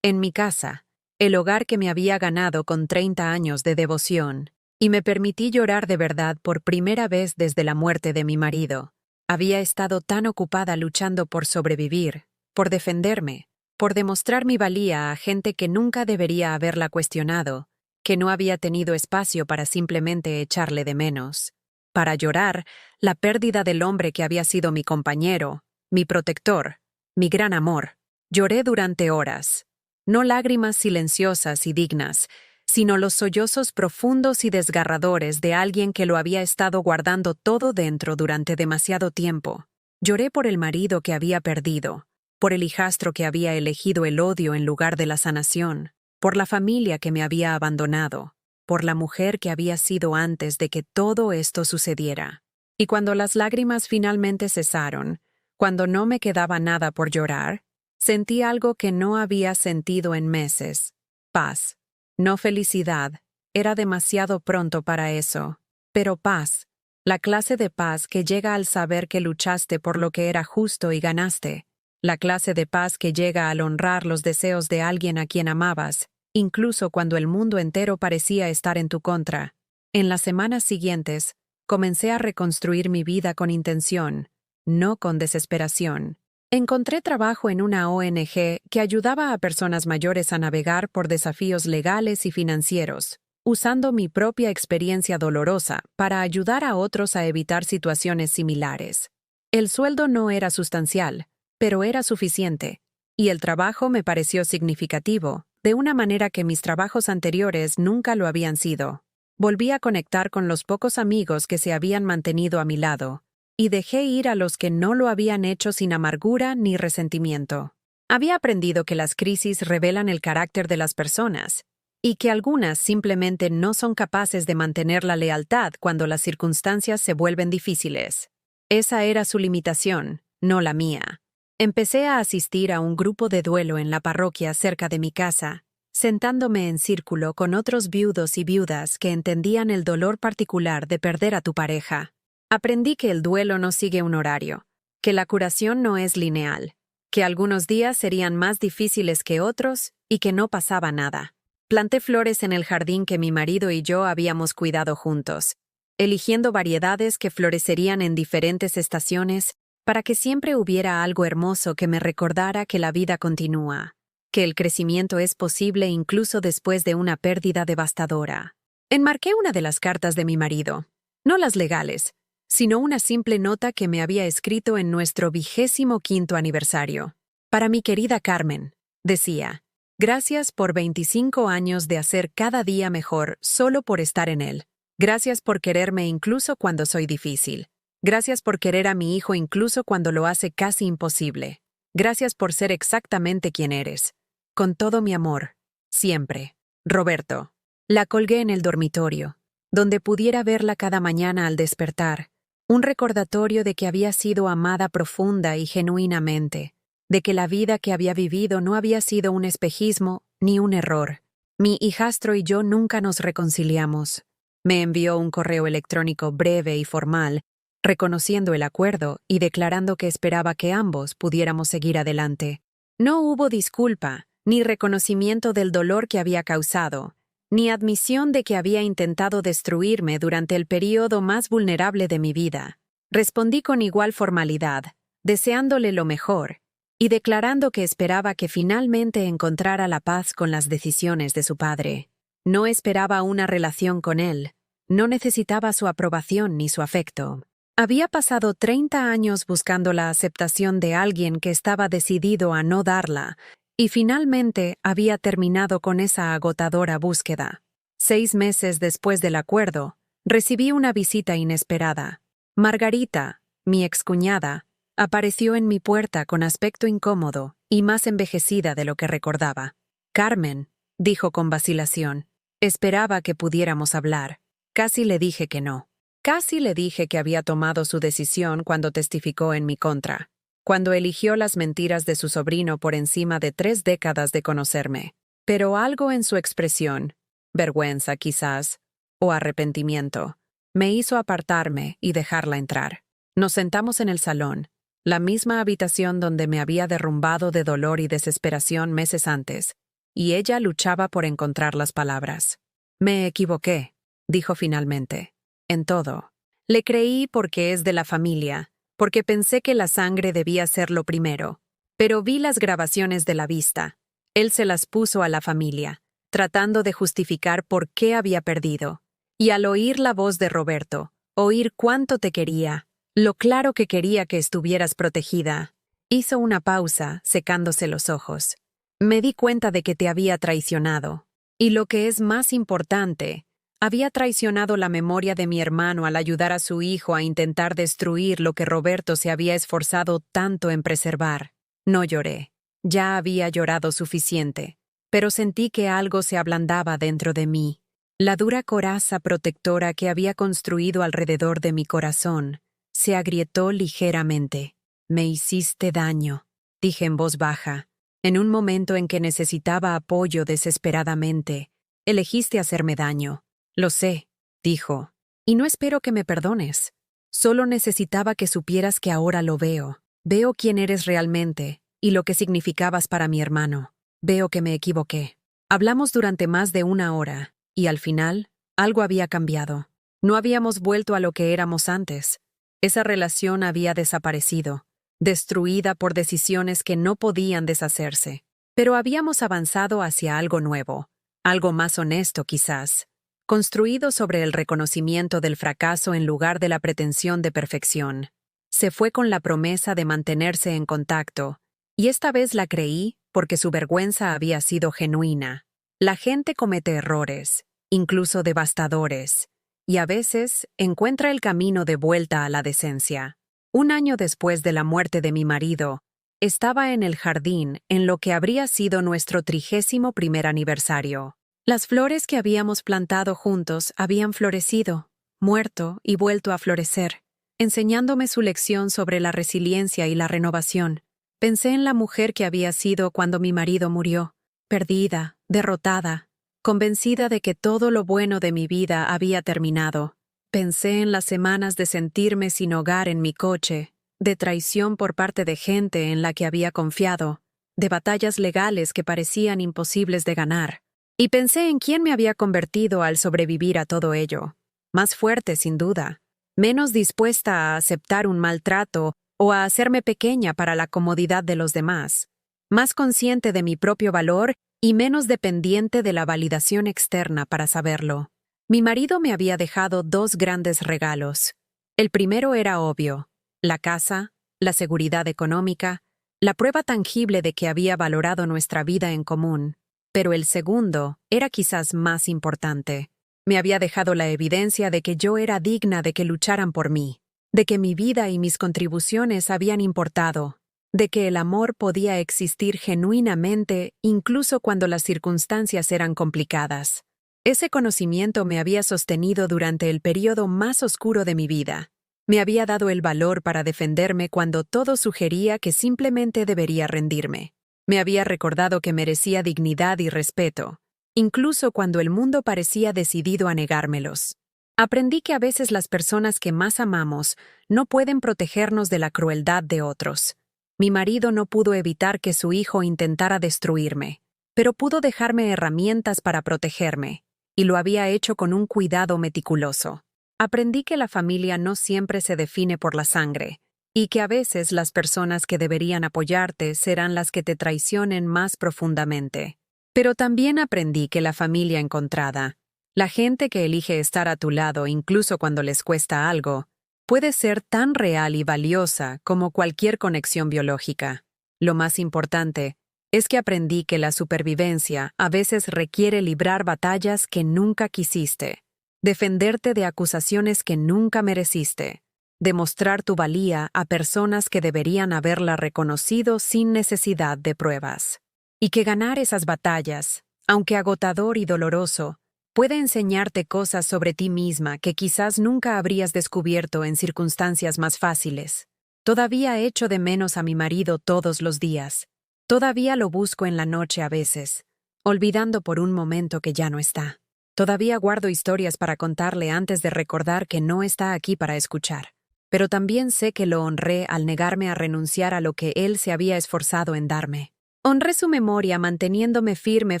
en mi casa, el hogar que me había ganado con 30 años de devoción, y me permití llorar de verdad por primera vez desde la muerte de mi marido. Había estado tan ocupada luchando por sobrevivir, por defenderme, por demostrar mi valía a gente que nunca debería haberla cuestionado, que no había tenido espacio para simplemente echarle de menos. Para llorar, la pérdida del hombre que había sido mi compañero, mi protector, mi gran amor. Lloré durante horas. No lágrimas silenciosas y dignas, sino los sollozos profundos y desgarradores de alguien que lo había estado guardando todo dentro durante demasiado tiempo. Lloré por el marido que había perdido, por el hijastro que había elegido el odio en lugar de la sanación, por la familia que me había abandonado, por la mujer que había sido antes de que todo esto sucediera. Y cuando las lágrimas finalmente cesaron, cuando no me quedaba nada por llorar, sentí algo que no había sentido en meses. Paz. No felicidad. Era demasiado pronto para eso. Pero paz. La clase de paz que llega al saber que luchaste por lo que era justo y ganaste. La clase de paz que llega al honrar los deseos de alguien a quien amabas, incluso cuando el mundo entero parecía estar en tu contra. En las semanas siguientes, comencé a reconstruir mi vida con intención, no con desesperación. Encontré trabajo en una ONG que ayudaba a personas mayores a navegar por desafíos legales y financieros, usando mi propia experiencia dolorosa para ayudar a otros a evitar situaciones similares. El sueldo no era sustancial, pero era suficiente, y el trabajo me pareció significativo, de una manera que mis trabajos anteriores nunca lo habían sido. Volví a conectar con los pocos amigos que se habían mantenido a mi lado, y dejé ir a los que no lo habían hecho sin amargura ni resentimiento. Había aprendido que las crisis revelan el carácter de las personas, y que algunas simplemente no son capaces de mantener la lealtad cuando las circunstancias se vuelven difíciles. Esa era su limitación, no la mía. Empecé a asistir a un grupo de duelo en la parroquia cerca de mi casa, sentándome en círculo con otros viudos y viudas que entendían el dolor particular de perder a tu pareja. Aprendí que el duelo no sigue un horario, que la curación no es lineal, que algunos días serían más difíciles que otros y que no pasaba nada. Planté flores en el jardín que mi marido y yo habíamos cuidado juntos, eligiendo variedades que florecerían en diferentes estaciones para que siempre hubiera algo hermoso que me recordara que la vida continúa, que el crecimiento es posible incluso después de una pérdida devastadora. Enmarqué una de las cartas de mi marido, no las legales, sino una simple nota que me había escrito en nuestro 25º aniversario. Para mi querida Carmen, decía, gracias por 25 años de hacer cada día mejor solo por estar en él. Gracias por quererme incluso cuando soy difícil. Gracias por querer a mi hijo incluso cuando lo hace casi imposible. Gracias por ser exactamente quien eres. Con todo mi amor. Siempre. Roberto. La colgué en el dormitorio, donde pudiera verla cada mañana al despertar, un recordatorio de que había sido amada profunda y genuinamente, de que la vida que había vivido no había sido un espejismo ni un error. Mi hijastro y yo nunca nos reconciliamos. Me envió un correo electrónico breve y formal, reconociendo el acuerdo y declarando que esperaba que ambos pudiéramos seguir adelante. No hubo disculpa, ni reconocimiento del dolor que había causado, ni admisión de que había intentado destruirme durante el período más vulnerable de mi vida. Respondí con igual formalidad, deseándole lo mejor, y declarando que esperaba que finalmente encontrara la paz con las decisiones de su padre. No esperaba una relación con él, no necesitaba su aprobación ni su afecto. Había pasado 30 años buscando la aceptación de alguien que estaba decidido a no darla, y finalmente había terminado con esa agotadora búsqueda. 6 meses después del acuerdo, recibí una visita inesperada. Margarita, mi excuñada, apareció en mi puerta con aspecto incómodo y más envejecida de lo que recordaba. «Carmen», dijo con vacilación, «esperaba que pudiéramos hablar». Casi le dije que no. Casi le dije que había tomado su decisión cuando testificó en mi contra, cuando eligió las mentiras de su sobrino por encima de 3 décadas de conocerme. Pero algo en su expresión, vergüenza quizás, o arrepentimiento, me hizo apartarme y dejarla entrar. Nos sentamos en el salón, la misma habitación donde me había derrumbado de dolor y desesperación meses antes, y ella luchaba por encontrar las palabras. «Me equivoqué», dijo finalmente. «En todo. Le creí porque es de la familia, porque pensé que la sangre debía ser lo primero. Pero vi las grabaciones de la vista. Él se las puso a la familia, tratando de justificar por qué había perdido. Y al oír la voz de Roberto, oír cuánto te quería, lo claro que quería que estuvieras protegida». Hizo una pausa, secándose los ojos. «Me di cuenta de que te había traicionado. Y lo que es más importante, había traicionado la memoria de mi hermano al ayudar a su hijo a intentar destruir lo que Roberto se había esforzado tanto en preservar». No lloré. Ya había llorado suficiente, pero sentí que algo se ablandaba dentro de mí. La dura coraza protectora que había construido alrededor de mi corazón se agrietó ligeramente. «Me hiciste daño», dije en voz baja. «En un momento en que necesitaba apoyo desesperadamente, elegiste hacerme daño». «Lo sé», dijo, «y no espero que me perdones. Solo necesitaba que supieras que ahora lo veo. Veo quién eres realmente y lo que significabas para mi hermano. Veo que me equivoqué». Hablamos durante más de 1 hora, y al final, algo había cambiado. No habíamos vuelto a lo que éramos antes. Esa relación había desaparecido, destruida por decisiones que no podían deshacerse. Pero habíamos avanzado hacia algo nuevo, algo más honesto quizás, construido sobre el reconocimiento del fracaso en lugar de la pretensión de perfección. Se fue con la promesa de mantenerse en contacto, y esta vez la creí porque su vergüenza había sido genuina. La gente comete errores, incluso devastadores, y a veces encuentra el camino de vuelta a la decencia. 1 año después de la muerte de mi marido, estaba en el jardín en lo que habría sido nuestro 31º aniversario. Las flores que habíamos plantado juntos habían florecido, muerto y vuelto a florecer, enseñándome su lección sobre la resiliencia y la renovación. Pensé en la mujer que había sido cuando mi marido murió, perdida, derrotada, convencida de que todo lo bueno de mi vida había terminado. Pensé en las semanas de sentirme sin hogar en mi coche, de traición por parte de gente en la que había confiado, de batallas legales que parecían imposibles de ganar. Y pensé en quién me había convertido al sobrevivir a todo ello. Más fuerte, sin duda. Menos dispuesta a aceptar un maltrato o a hacerme pequeña para la comodidad de los demás. Más consciente de mi propio valor y menos dependiente de la validación externa para saberlo. Mi marido me había dejado 2 grandes regalos. El primero era obvio: la casa, la seguridad económica, la prueba tangible de que había valorado nuestra vida en común. Pero el segundo era quizás más importante. Me había dejado la evidencia de que yo era digna de que lucharan por mí, de que mi vida y mis contribuciones habían importado, de que el amor podía existir genuinamente incluso cuando las circunstancias eran complicadas. Ese conocimiento me había sostenido durante el periodo más oscuro de mi vida. Me había dado el valor para defenderme cuando todo sugería que simplemente debería rendirme. Me había recordado que merecía dignidad y respeto, incluso cuando el mundo parecía decidido a negármelos. Aprendí que a veces las personas que más amamos no pueden protegernos de la crueldad de otros. Mi marido no pudo evitar que su hijo intentara destruirme, pero pudo dejarme herramientas para protegerme, y lo había hecho con un cuidado meticuloso. Aprendí que la familia no siempre se define por la sangre, y que a veces las personas que deberían apoyarte serán las que te traicionen más profundamente. Pero también aprendí que la familia encontrada, la gente que elige estar a tu lado incluso cuando les cuesta algo, puede ser tan real y valiosa como cualquier conexión biológica. Lo más importante es que aprendí que la supervivencia a veces requiere librar batallas que nunca quisiste, defenderte de acusaciones que nunca mereciste, demostrar tu valía a personas que deberían haberla reconocido sin necesidad de pruebas. Y que ganar esas batallas, aunque agotador y doloroso, puede enseñarte cosas sobre ti misma que quizás nunca habrías descubierto en circunstancias más fáciles. Todavía echo de menos a mi marido todos los días. Todavía lo busco en la noche a veces, olvidando por un momento que ya no está. Todavía guardo historias para contarle antes de recordar que no está aquí para escuchar. Pero también sé que lo honré al negarme a renunciar a lo que él se había esforzado en darme. Honré su memoria manteniéndome firme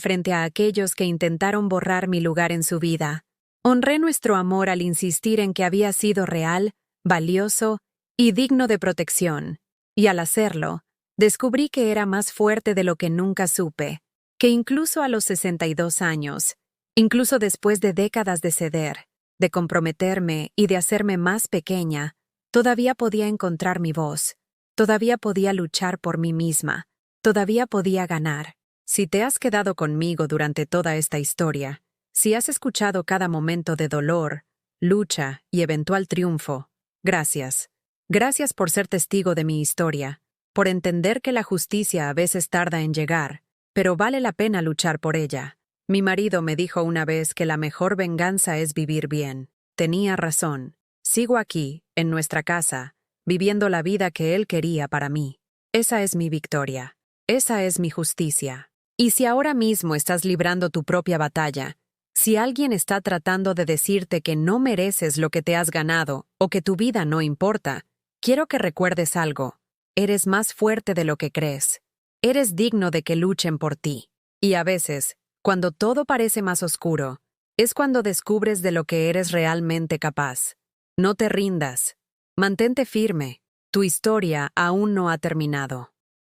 frente a aquellos que intentaron borrar mi lugar en su vida. Honré nuestro amor al insistir en que había sido real, valioso y digno de protección. Y al hacerlo, descubrí que era más fuerte de lo que nunca supe, que incluso a los 62 años, incluso después de décadas de ceder, de comprometerme y de hacerme más pequeña, todavía podía encontrar mi voz, todavía podía luchar por mí misma, todavía podía ganar. Si te has quedado conmigo durante toda esta historia, si has escuchado cada momento de dolor, lucha y eventual triunfo, gracias. Gracias por ser testigo de mi historia, por entender que la justicia a veces tarda en llegar, pero vale la pena luchar por ella. Mi marido me dijo una vez que la mejor venganza es vivir bien. Tenía razón. Sigo aquí, en nuestra casa, viviendo la vida que él quería para mí. Esa es mi victoria. Esa es mi justicia. Y si ahora mismo estás librando tu propia batalla, si alguien está tratando de decirte que no mereces lo que te has ganado o que tu vida no importa, quiero que recuerdes algo. Eres más fuerte de lo que crees. Eres digno de que luchen por ti. Y a veces, cuando todo parece más oscuro, es cuando descubres de lo que eres realmente capaz. No te rindas. Mantente firme. Tu historia aún no ha terminado.